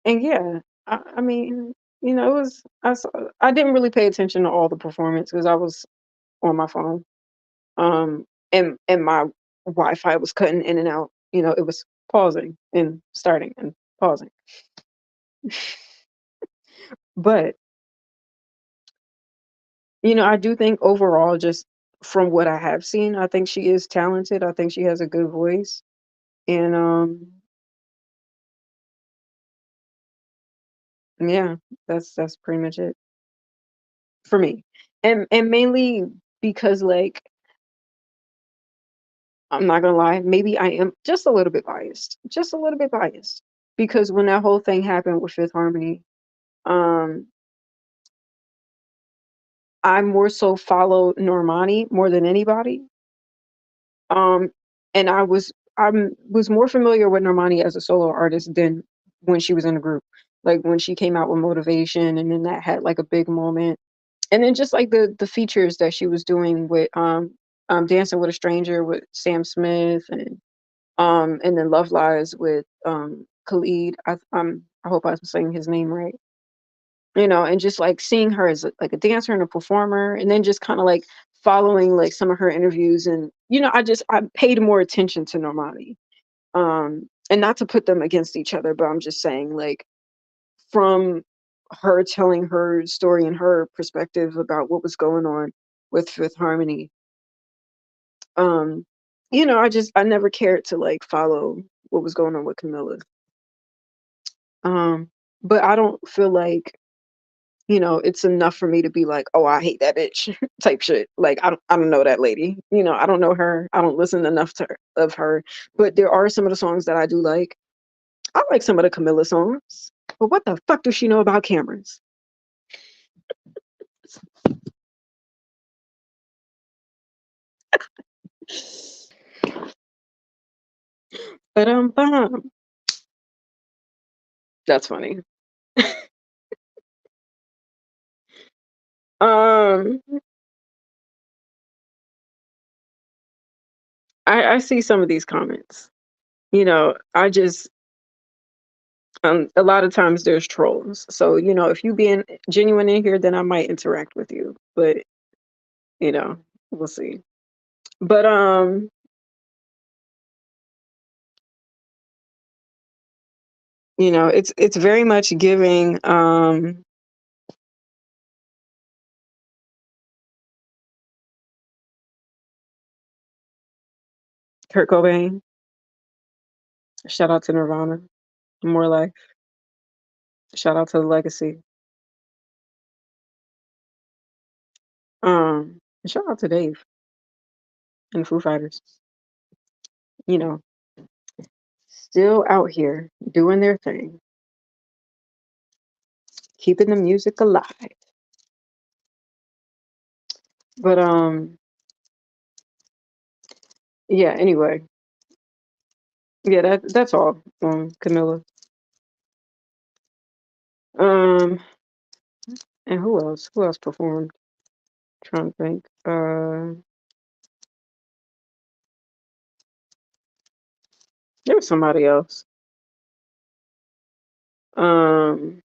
and yeah, I mean, it was I didn't really pay attention to all the performance because I was on my phone. And my Wi-Fi was cutting in and out. It was pausing and starting and pausing. But I do think overall, just from what I have seen, I think she is talented. I think she has a good voice. And yeah, that's pretty much it for me. And mainly because like I'm not gonna lie, maybe I am just a little bit biased. Just a little bit biased. Because when that whole thing happened with Fifth Harmony, um, I more so followed Normani more than anybody. Um, and I was more familiar with Normani as a solo artist than when she was in a group. Like when she came out with Motivation, and then that had like a big moment. And then just like the features that she was doing with Dancing with a Stranger with Sam Smith, and then Love Lies with Khalid. I hope I'm saying his name right. And just like seeing her as like a dancer and a performer, and then just kind of like following like some of her interviews, and I paid more attention to Normani. And not to put them against each other, but I'm just saying like from her telling her story and her perspective about what was going on with Fifth Harmony. Um, I never cared to like follow what was going on with Camilla. Um, but I don't feel like it's enough for me to be like, oh, I hate that bitch type shit. Like I don't know that lady. I don't know her. I don't listen enough to of her. But there are some of the songs that I do like. I like some of the Camilla songs. But what the fuck does she know about cameras? But that's funny. Um I see some of these comments. I just a lot of times there's trolls. So, if you being genuine in here, then I might interact with you. But, you know, we'll see. But it's very much giving Kurt Cobain. Shout out to Nirvana. More life. Shout out to the legacy. Shout out to Dave and the Foo Fighters. You know, still out here doing their thing, keeping the music alive. But yeah, anyway. Yeah, that's all, Camilla. Um, and who else? Who else performed? Trying to think. There was somebody else. Um,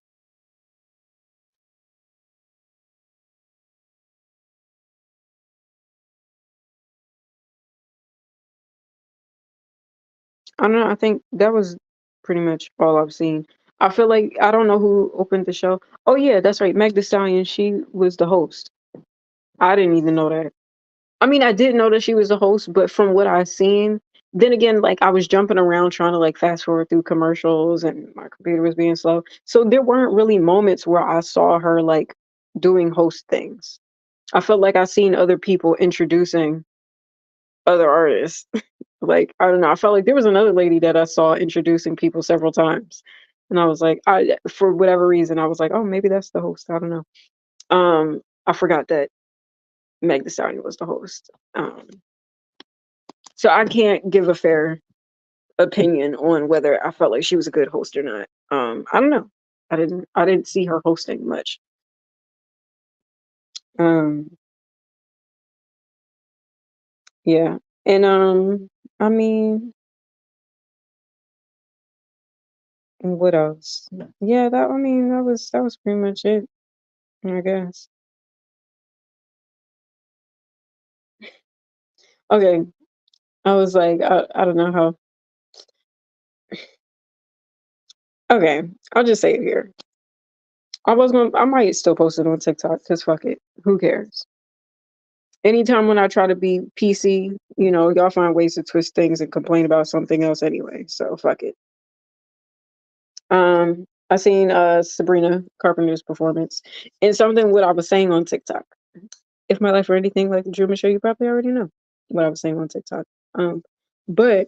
I don't know. I think that was pretty much all I've seen. I feel like I don't know who opened the show. Oh yeah, that's right. Meg Thee Stallion. She was the host. I didn't even know that. I mean, I did know that she was the host, but from what I seen, then again, like I was jumping around trying to like fast forward through commercials, and my computer was being slow. So there weren't really moments where I saw her like doing host things. I felt like I seen other people introducing other artists. Like, I don't know, I felt like there was another lady that I saw introducing people several times. And I was like, I for whatever reason, I was like, oh, maybe that's the host. I don't know. I forgot that Meg Thee Stallion was the host. So I can't give a fair opinion on whether I felt like she was a good host or not. I don't know. I didn't see her hosting much. Um, yeah. And I mean, what else? Yeah, that was pretty much it, I guess. Okay. I was like, I don't know how. Okay, I'll just say it here. I might still post it on TikTok because fuck it. Who cares? Anytime when I try to be PC, y'all find ways to twist things and complain about something else anyway. So fuck it. I seen Sabrina Carpenter's performance and something what I was saying on TikTok. If my life were anything like the Truman Show, you probably already know what I was saying on TikTok. But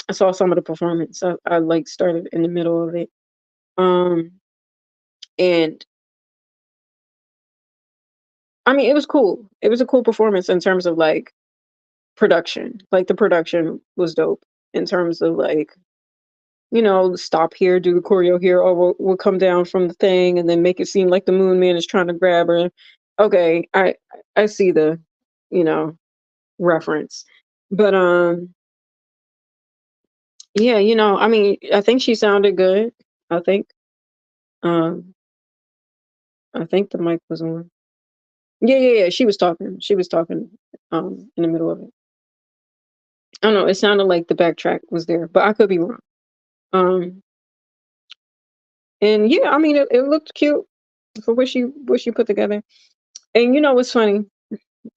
I saw some of the performance. I like started in the middle of it. Um, and I mean, it was cool. It was a cool performance in terms of like production. Like the production was dope in terms of like, stop here, do the choreo here, or we'll come down from the thing and then make it seem like the moon man is trying to grab her. Okay, I see the, you know, reference. But yeah, I mean, I think she sounded good. I think um I think the mic was on. Yeah, yeah, yeah. She was talking. She was talking in the middle of it. I don't know. It sounded like the backtrack was there, but I could be wrong. Um, and yeah, I mean, it looked cute for what she put together. And what's funny?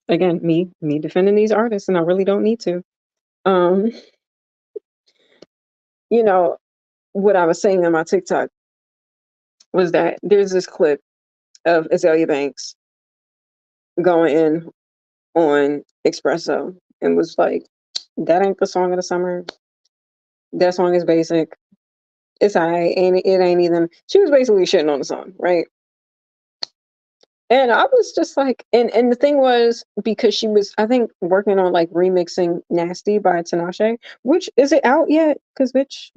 Again, me defending these artists, and I really don't need to. Um, you know what I was saying on my TikTok was that there's this clip of Azalea Banks going in on Espresso and was like, "That ain't the song of the summer. That song is basic. It's alright, ain't it ain't even." She was basically shitting on the song, right? And I was just like, and the thing was because she was, I think, working on like remixing "Nasty" by Tinashe, which is it out yet? Cause bitch,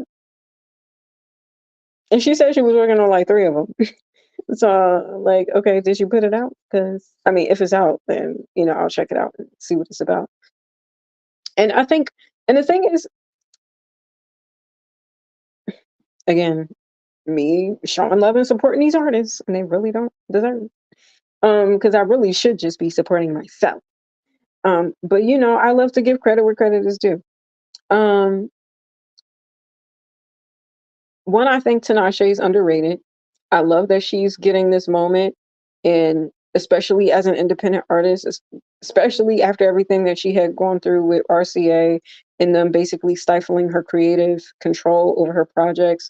and she said she was working on like three of them. So like, okay, did you put it out? Cause I mean, if it's out, then I'll check it out and see what it's about. And I think, and the thing is, again, me, showing love and supporting these artists, and they really don't deserve it. Because I really should just be supporting myself. But I love to give credit where credit is due. Um, One, I think Tinashe is underrated. I love that she's getting this moment, and especially as an independent artist, especially after everything that she had gone through with RCA and them basically stifling her creative control over her projects.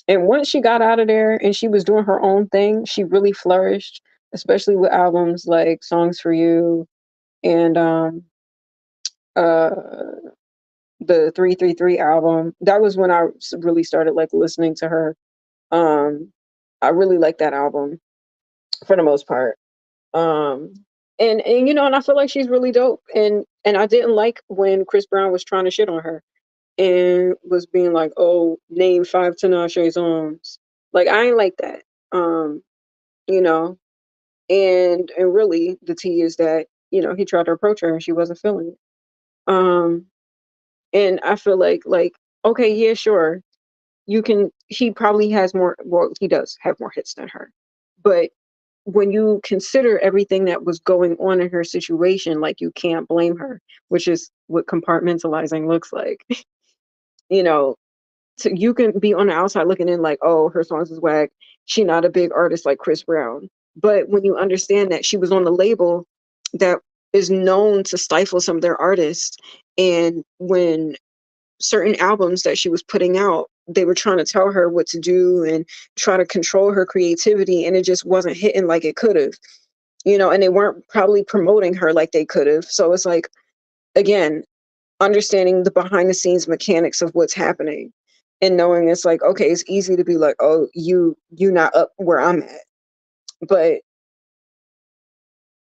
And once she got out of there and she was doing her own thing, she really flourished, especially with albums like Songs for You and uh the 333 album. That was when I really started like listening to her. um I really like that album for the most part. um and I feel like she's really dope, and I didn't like when Chris Brown was trying to shit on her and was being like, oh, name 5 Tinashe songs. Like, I ain't like that. um you know and really the tea is that he tried to approach her and she wasn't feeling it. And I feel like, okay, yeah, sure, he probably has more, well, he does have more hits than her, but when you consider everything that was going on in her situation, like, you can't blame her, which is what compartmentalizing looks like. you know so you can be on the outside looking in like, oh, her songs is whack, she not a big artist like Chris Brown. But when you understand that she was on the label that is known to stifle some of their artists, and when certain albums that she was putting out, they were trying to tell her what to do and try to control her creativity, and it just wasn't hitting like it could have, and they weren't probably promoting her like they could have. So it's like, again, understanding the behind the scenes mechanics of what's happening, and knowing it's like, okay, it's easy to be like, oh, you not up where I'm at. But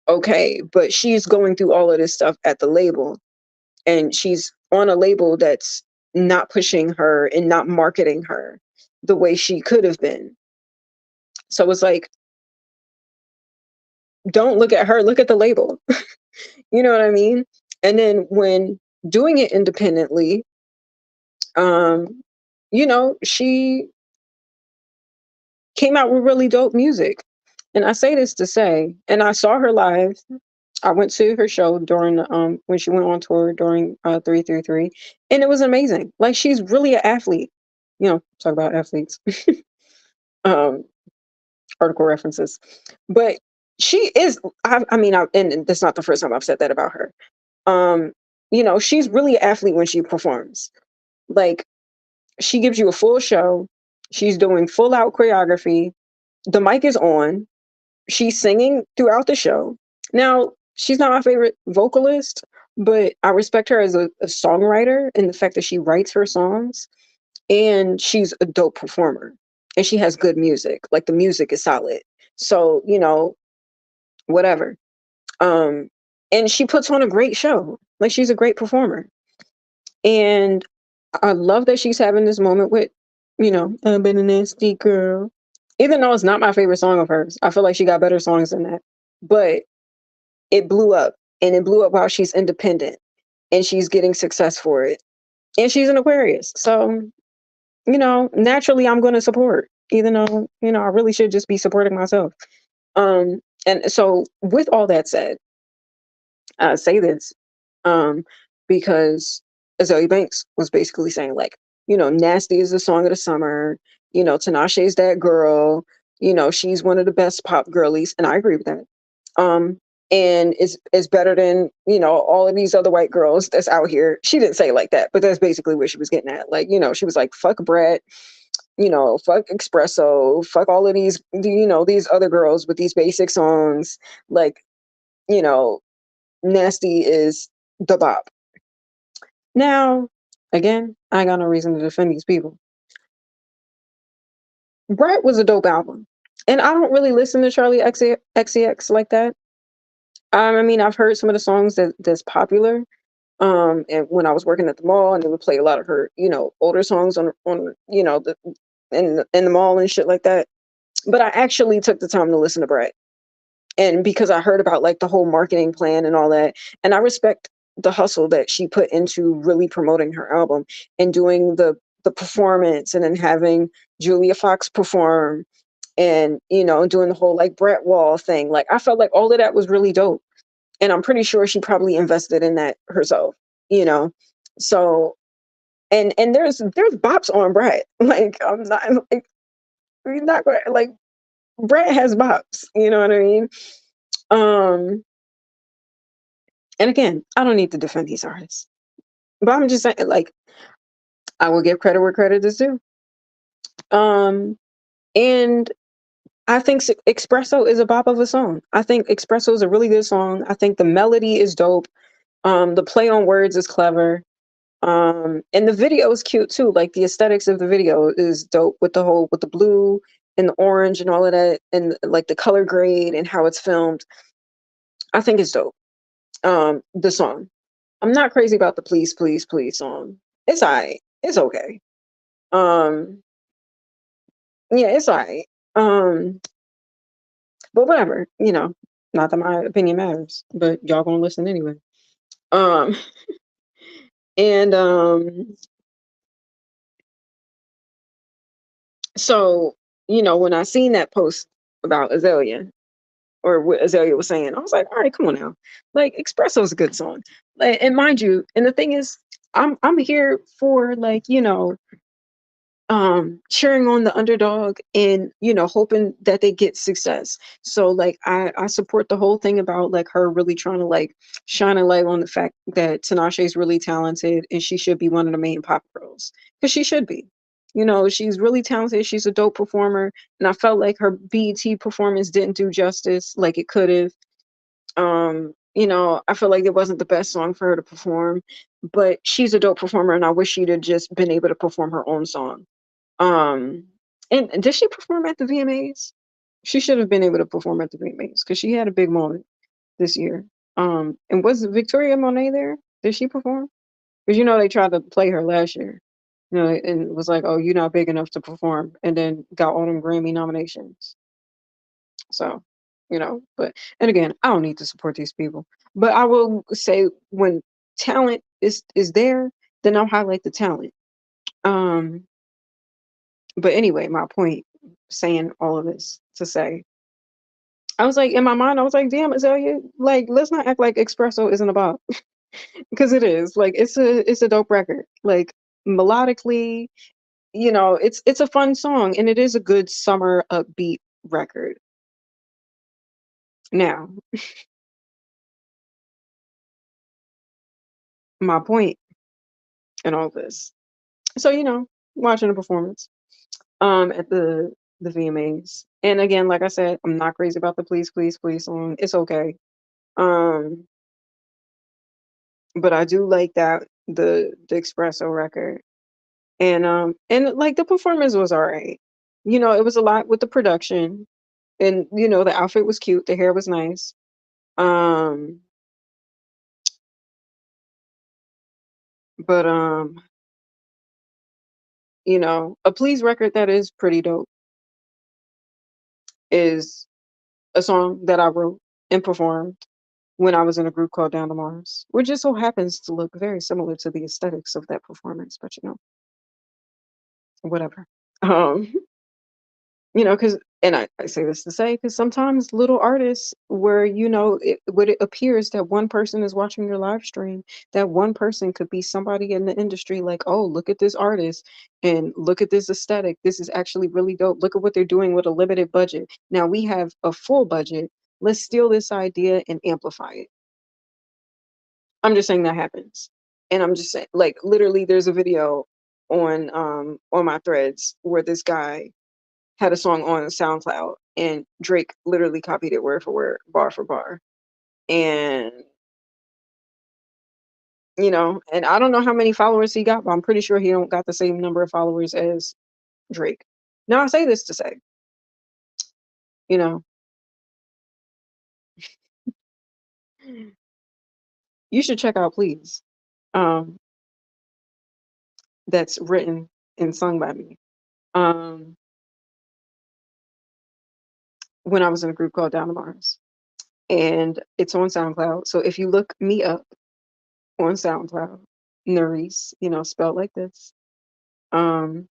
okay, but she's going through all of this stuff at the label, and she's on a label that's not pushing her and not marketing her the way she could have been. So it's like, don't look at her, look at the label. You know what I mean? And then when doing it independently, she came out with really dope music. And I say this to say, and I saw her live. I went to her show during when she went on tour during 333, and it was amazing. Like, she's really an athlete. Talk about athletes. um Article references. But she is, I mean, and that's not the first time I've said that about her. She's really an athlete when she performs. Like, she gives you a full show. She's doing full out choreography. The mic is on. She's singing throughout the show. Now, she's not my favorite vocalist, but I respect her as a songwriter, and the fact that she writes her songs, and she's a dope performer, and she has good music. Like, the music is solid. So, whatever. Um, and she puts on a great show. Like, she's a great performer. And I love that she's having this moment with, I've been a nasty girl. Even though it's not my favorite song of hers, I feel like she got better songs than that. But it blew up, and it blew up while she's independent, and she's getting success for it. And she's an Aquarius. So, naturally I'm going to support, even though, I really should just be supporting myself. And so, with all that said, I say this because Azalea Banks was basically saying, like, Nasty is the song of the summer. Tinashe is that girl. She's one of the best pop girlies, and I agree with that. Um, and is better than all of these other white girls that's out here. She didn't say it like that, but that's basically what she was getting at. Like, she was like, fuck Brett, fuck Espresso, fuck all of these other girls with these basic songs. Like, you know, Nasty is the bop. Now, again, I ain't got no reason to defend these people. Bright was a dope album. And I don't really listen to Charlie XCX like that. I mean, I've heard some of the songs that's popular. And when I was working at the mall, and they would play a lot of her, older songs on the in the mall and shit like that. But I actually took the time to listen to Brett. And because I heard about, like, the whole marketing plan and all that, and I respect the hustle that she put into really promoting her album and doing the performance, and then having Julia Fox perform, and doing the whole like Brett Wall thing. Like I felt like all of that was really dope, and I'm pretty sure she probably invested in that herself. You know, so and there's bops on Brett. Like I'm not like we're not gonna like Brett has bops. You know what I mean? Um, and again, I don't need to defend these artists, but I'm just saying, like, I will give credit where credit is due. Um, and I think Espresso is a bop of a song. I think Espresso is a really good song. I think the melody is dope. The play on words is clever. And the video is cute too. Like the aesthetics of the video is dope with the blue and the orange and all of that, and like the color grade and how it's filmed. I think it's dope. The song. I'm not crazy about the Please Please Please song. It's alright. It's okay. Um, yeah, it's alright. Um, but whatever, not that my opinion matters, but y'all gonna listen anyway. Um, and so when I seen that post about Azalea, or what Azalea was saying, I was like, all right, come on now. Like Espresso is a good song. Like, and mind you, and the thing is, I'm here for like, cheering on the underdog, and hoping that they get success. So like I support the whole thing about like her really trying to like shine a light on the fact that Tinashe is really talented and she should be one of the main pop girls, because she should be. She's really talented, she's a dope performer, and I felt like her BET performance didn't do justice like it could have. I feel like it wasn't the best song for her to perform, but she's a dope performer, and I wish she'd have just been able to perform her own song. um, and did she perform at the VMAs? She should have been able to perform at the VMAs because she had a big moment this year. And was Victoria Monet there? Did she perform? Because they tried to play her last year, and it was like, oh, you're not big enough to perform, and then got all them Grammy nominations. So, but and again, I don't need to support these people, but I will say when talent is there, then I'll highlight the talent. Um, But anyway, my point, saying all of this to say, I was like, in my mind, I was like, damn, Azalea, like, let's not act like Espresso isn't about, because it is. Like, it's a dope record. Like, melodically, it's a fun song, and it is a good summer upbeat record. Now, my point in all this. So, watching the performance at the VMAs. And again, like I said, I'm not crazy about the Please Please Please song. It's okay. Um but I do like that the Espresso record. And like the performance was all right. It was a lot with the production, and the outfit was cute, the hair was nice. Um but a Please record that is pretty dope is a song that I wrote and performed when I was in a group called Down to Mars, which just so happens to look very similar to the aesthetics of that performance, but whatever. Um because, and I say this to say, because sometimes little artists where, what it appears that one person is watching your live stream, that one person could be somebody in the industry, like, oh, look at this artist and look at this aesthetic. This is actually really dope. Look at what they're doing with a limited budget. Now we have a full budget. Let's steal this idea and amplify it. I'm just saying that happens. And I'm just saying, like, literally, there's a video on my threads where this guy had a song on SoundCloud, and Drake literally copied it word for word, bar for bar. And and I don't know how many followers he got, but I'm pretty sure he don't got the same number of followers as Drake. Now I say this to say, you know, you should check out Please. Um, that's written and sung by me. Um, when I was in a group called Down to Mars. And it's on SoundCloud. So if you look me up, on SoundCloud. Narice, spelled like this. Um,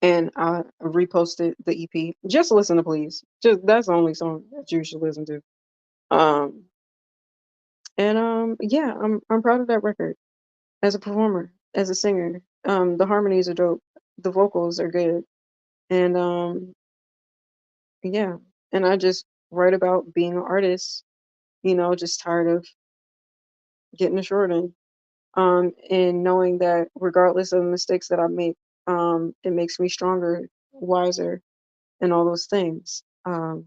and I reposted the EP. Just listen to Please. Just that's the only song that you should listen to. Um, and yeah, I'm proud of that record as a performer, as a singer. The harmonies are dope. The vocals are good. And yeah. And I just write about being an artist, just tired of getting the short end. And knowing that regardless of the mistakes that I make, it makes me stronger, wiser, and all those things. And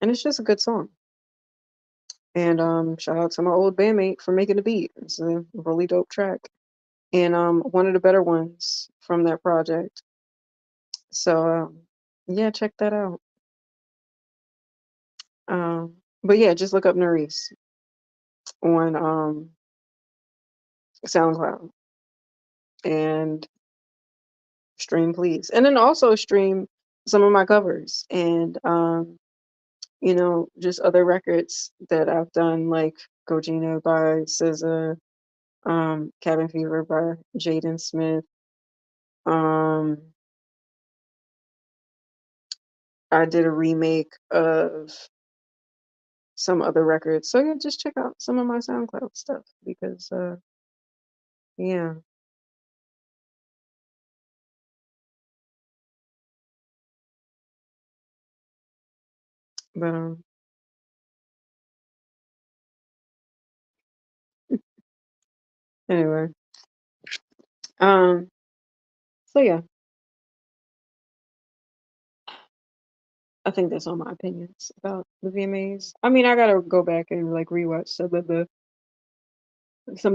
it's just a good song. And shout out to my old bandmate for making the beat. It's a really dope track. And one of the better ones from that project. So yeah, check that out. But yeah, just look up Narice on SoundCloud and stream please. And then also stream some of my covers and just other records that I've done, like Gogina by SZA, Cabin Fever by Jaden Smith. Um, I did a remake of some other records. So yeah, just check out some of my SoundCloud stuff because yeah, but anyway. Um, so yeah, I think that's all my opinions about the VMAs. I mean, I gotta go back and like rewatch some of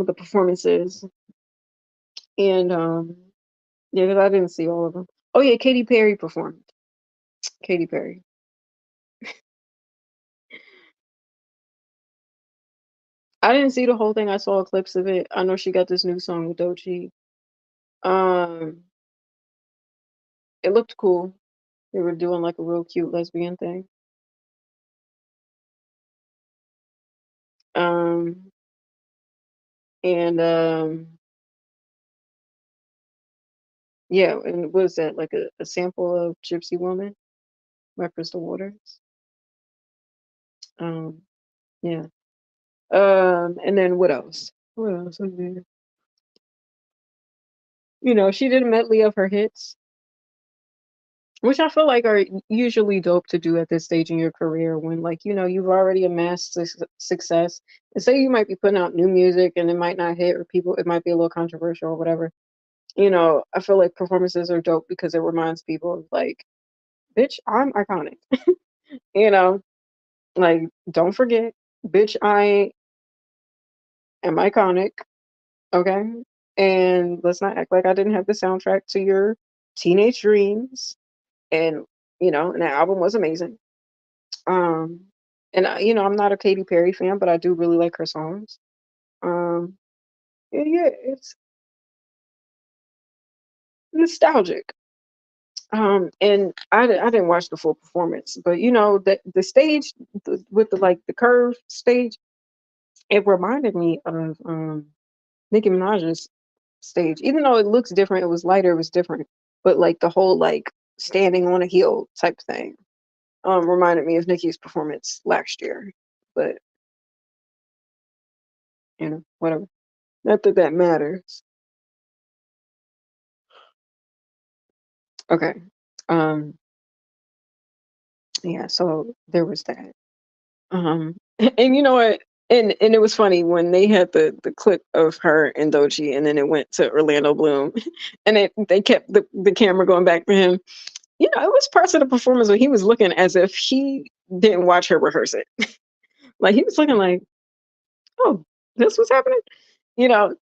the performances and yeah, because I didn't see all of them. Oh yeah, Katy Perry performed. Katy Perry. I didn't see the whole thing. I saw clips of it. I know she got this new song with Doechii. Um, it looked cool. They were doing like a real cute lesbian thing. Um, and yeah, and what is that like a sample of Gypsy Woman by Crystal Waters? Um, yeah. And then what else? What else was there? She did a medley of her hits, which I feel like are usually dope to do at this stage in your career when, like, you've already amassed success. And say you might be putting out new music and it might not hit, or it might be a little controversial or whatever. I feel like performances are dope because it reminds people of, like, bitch, I'm iconic. You know, like, don't forget, bitch, I am iconic. Okay. And let's not act like I didn't have the soundtrack to your teenage dreams. And, and that album was amazing. Um, and I'm not a Katy Perry fan, but I do really like her songs. Um, and yeah, it's nostalgic. And I didn't watch the full performance, but the stage with the like the curve stage, it reminded me of Nicki Minaj's stage. Even though it looks different, it was lighter, it was different, but like the whole like standing on a heel type thing, reminded me of Nicki's performance last year. But whatever. Not that that matters. Okay. Um, yeah, so there was that. And you know what? And it was funny when they had the clip of her and Doechii, and then it went to Orlando Bloom, and they kept the camera going back to him. It was parts of the performance where he was looking as if he didn't watch her rehearse it. Like he was looking like, oh, this was happening, you know.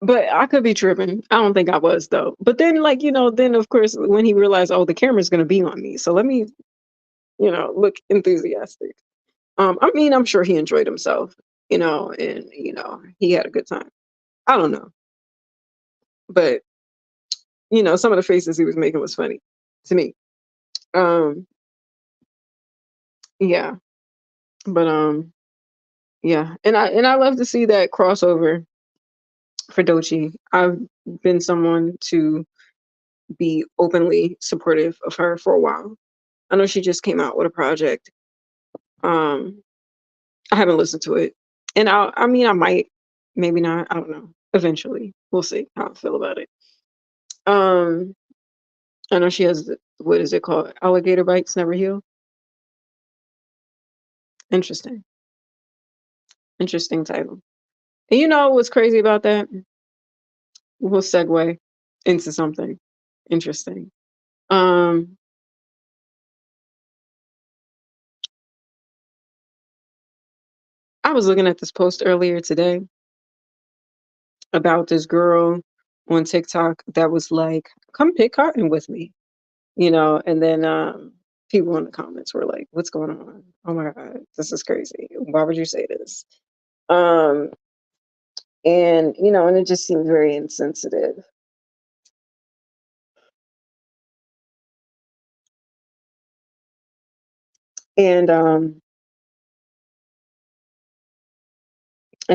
But I could be tripping. I don't think I was though. But then, like, then of course when he realized, oh, the camera's gonna be on me, so let me, look enthusiastic. I mean, I'm sure he enjoyed himself, and he had a good time. I don't know, but some of the faces he was making was funny to me. Um, yeah, but Yeah, and I love to see that crossover for Doechii. I've been someone to be openly supportive of her for a while. I know she just came out with a project. Um, I haven't listened to it, and I mean, I might, maybe not. I don't know. Eventually, we'll see how I feel about it. Um, I know she has what is it called? Alligator bites never heal. Interesting, interesting title. And you know what's crazy about that? We'll segue into something interesting. Um, I was looking at this post earlier today about this girl on TikTok that was like, "Come pick cotton with me," and then people in the comments were like, "What's going on? Oh my god, this is crazy. Why would you say this?" Um, and it just seemed very insensitive. And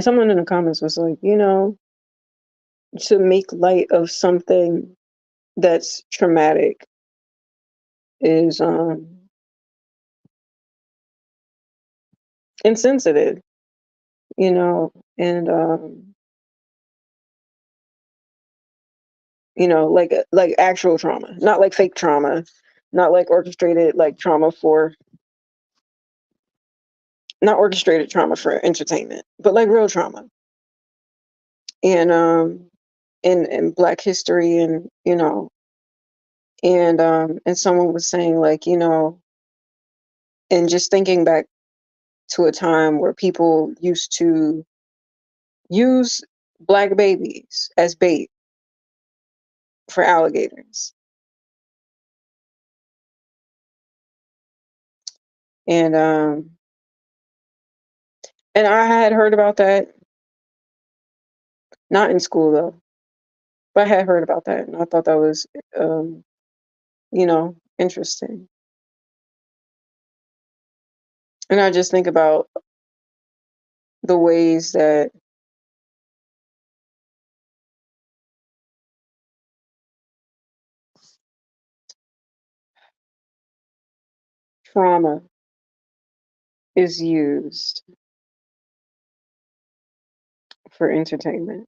someone in the comments was like, to make light of something that's traumatic is insensitive, and like actual trauma, not like fake trauma, not like orchestrated like trauma for not orchestrated trauma for entertainment, but like real trauma. And in Black history, and someone was saying like, and just thinking back to a time where people used to use Black babies as bait for alligators. And and I had heard about that, not in school though, but I had heard about that, and I thought that was interesting. And I just think about the ways that trauma is used for entertainment.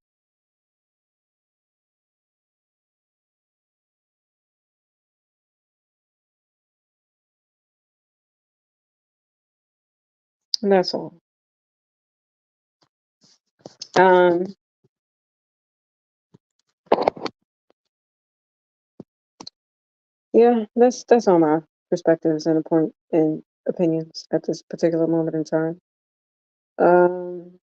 And that's all. Um, yeah, that's all my perspectives and point and opinions at this particular moment in time. Um,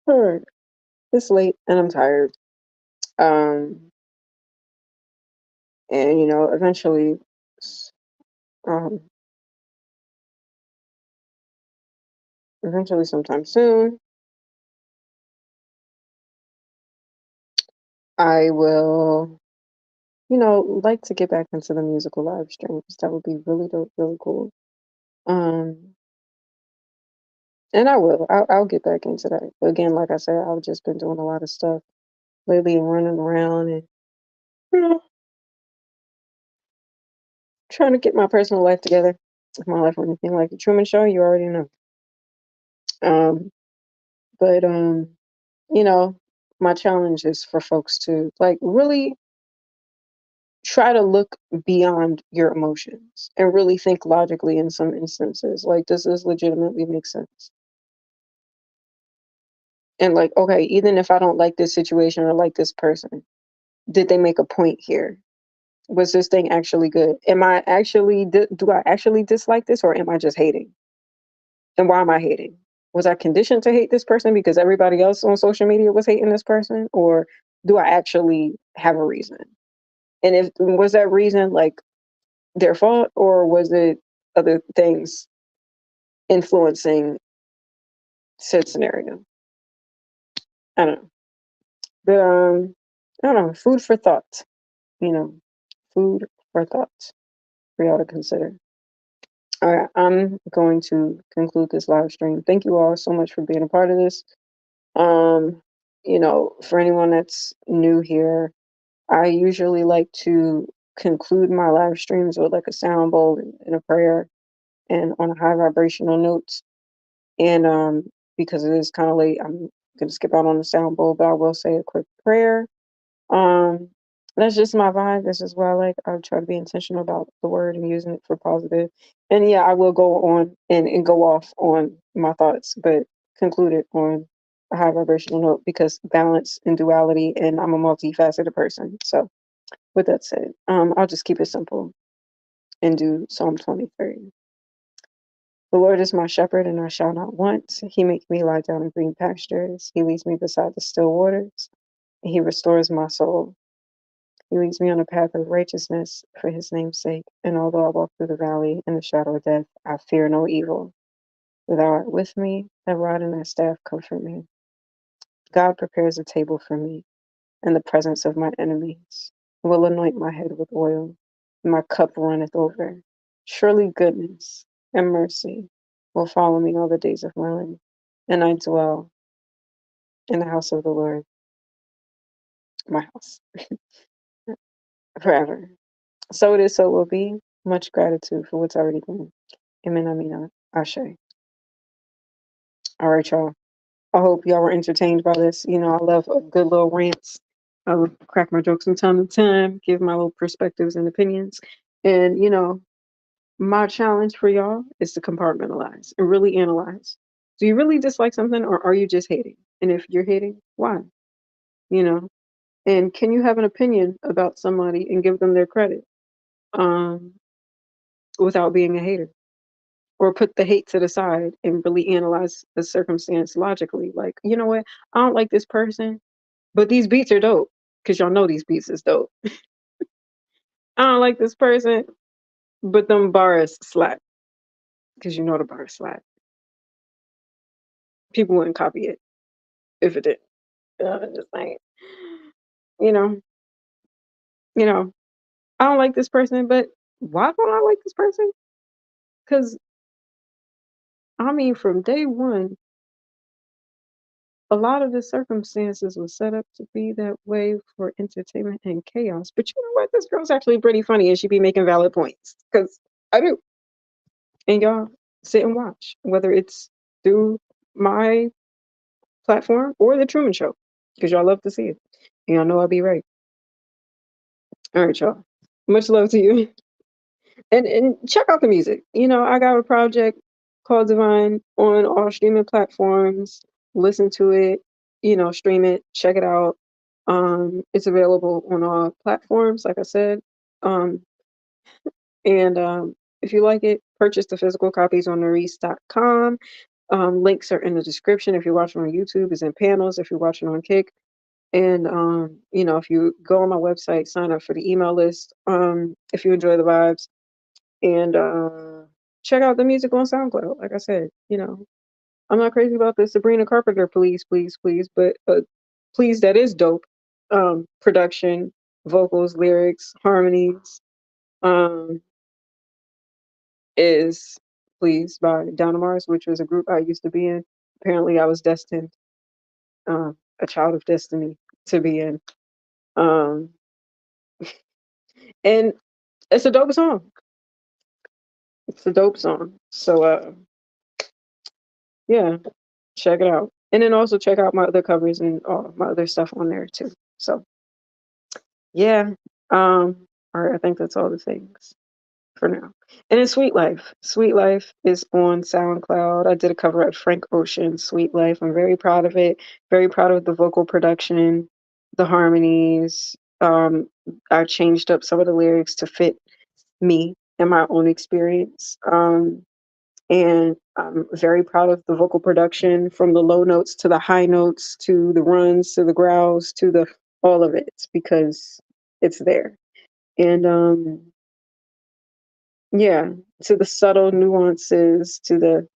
all right. It's late and I'm tired. Um, and s- um, eventually sometime soon, I will, like to get back into the musical live streams. That would be really dope, really cool. Um, and I will. I'll get back into that. Again, like I said, I've just been doing a lot of stuff lately and running around and you know trying to get my personal life together. If my life were anything like the Truman Show, you already know. Um, but you know, my challenge is for folks to like really try to look beyond your emotions and really think logically in some instances. Like, does this legitimately make sense? And like, okay, even if I don't like this situation or like this person, did they make a point here? Was this thing actually good? Am I actually do I actually dislike this, or am I just hating? And why am I hating? Was I conditioned to hate this person because everybody else on social media was hating this person, or do I actually have a reason? And if was that reason like their fault, or was it other things influencing said scenario? I don't know. But I don't know. Food for thought. you know, food for thought for y'all to consider. All right, I'm going to conclude this live stream. Thank you all so much for being a part of this. Um, for anyone that's new here, I usually like to conclude my live streams with like a sound bowl and a prayer and on a high vibrational note. And because it is kind of late, I'm gonna skip out on the sound bowl, but I will say a quick prayer. Um, that's just my vibe. This is what I like. I try to be intentional about the word and using it for positive. And yeah, I will go on and go off on my thoughts, but conclude it on a high vibrational note because balance and duality, and I'm a multifaceted person. So with that said, I'll just keep it simple and do Psalm 23. The Lord is my shepherd, and I shall not want. He makes me lie down in green pastures. He leads me beside the still waters, and he restores my soul. He leads me on a path of righteousness for his name's sake. And although I walk through the valley in the shadow of death, I fear no evil. For thou art with me, thy rod and thy staff comfort me. God prepares a table for me in the presence of my enemies, and will anoint my head with oil, and my cup runneth over. Surely goodness and mercy will follow me all the days of my life, and I dwell in the house of the Lord, my house, forever. So it is, so it will be. Much gratitude for what's already been. Amen, Amina, Ashe. All right, y'all. I hope y'all were entertained by this. I love a good little rants. I would crack my jokes from time to time, give my little perspectives and opinions. And, my challenge for y'all is to compartmentalize and really analyze. Do you really dislike something or are you just hating? And if you're hating, why? You know, and can you have an opinion about somebody and give them their credit um, without being a hater? Or put the hate to the side and really analyze the circumstance logically. Like, you know what? I don't like this person, but these beats are dope because y'all know these beats is dope. I don't like this person, but them bars slap because you know the bars slap. People wouldn't copy it if it did. Just like, you know, you know, I don't like this person, but why don't I like this person? Because I mean, from day one, a lot of the circumstances were set up to be that way for entertainment and chaos. But you know what? This girl's actually pretty funny and she be making valid points. Because I do. And y'all sit and watch, whether it's through my platform or the Truman Show. Because y'all love to see it. And y'all know I'll be right. All right, y'all. Much love to you. And check out the music. I got a project called Divine on all streaming platforms. Listen to it, stream it, check it out. It's available on all platforms, like I said. Um, and if you like it, purchase the physical copies on NarisseM. Links are in the description. If you're watching on YouTube, it's in panels. If you're watching on Kick. And if you go on my website, sign up for the email list. If you enjoy the vibes. And check out the music on SoundCloud. Like I said, I'm not crazy about the Sabrina Carpenter, please, please, please, but please, that is dope. Production, vocals, lyrics, harmonies, um, is Please by Donna Mars, which was a group I used to be in. Apparently, I was destined, a child of destiny to be in. Um, and it's a dope song. It's a dope song. So, yeah, check it out. And then also check out my other covers and all my other stuff on there too. So yeah. All right, I think that's all the things for now. And then Sweet Life. Sweet Life is on SoundCloud. I did a cover of Frank Ocean's Sweet Life. I'm very proud of it. Very proud of the vocal production, the harmonies. I changed up some of the lyrics to fit me and my own experience. And I'm very proud of the vocal production from the low notes to the high notes to the runs to the growls to the all of it because it's there. And yeah, to the subtle nuances, to the,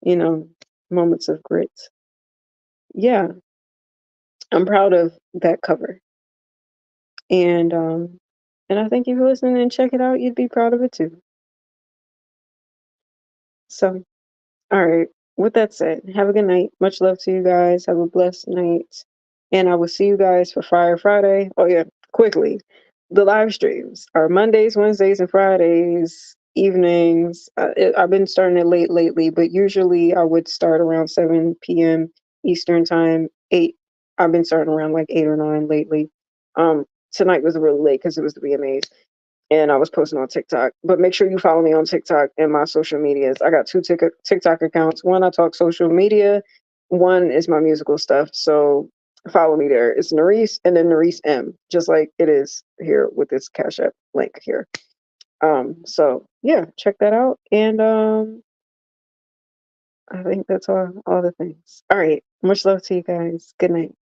you know, moments of grit. Yeah, I'm proud of that cover. And And I thank you for listening and check it out. You'd be proud of it too. So, all right. With that said, have a good night. Much love to you guys. Have a blessed night. And I will see you guys for Fire Friday. Oh, yeah, quickly. The live streams are Mondays, Wednesdays, and Fridays evenings. I've been starting it late lately, but usually I would start around 7 p.m. Eastern time. 8. I've been starting around like 8 or 9 lately. Tonight was really late because it was the VMAs and I was posting on TikTok. But make sure you follow me on TikTok and my social medias. I got two TikTok accounts. One I talk social media. One is my musical stuff. So follow me there. It's Narisse and then NarisseM, just like it is here with this Cash App link here. So yeah, check that out. And I think that's all the things. All right. Much love to you guys. Good night.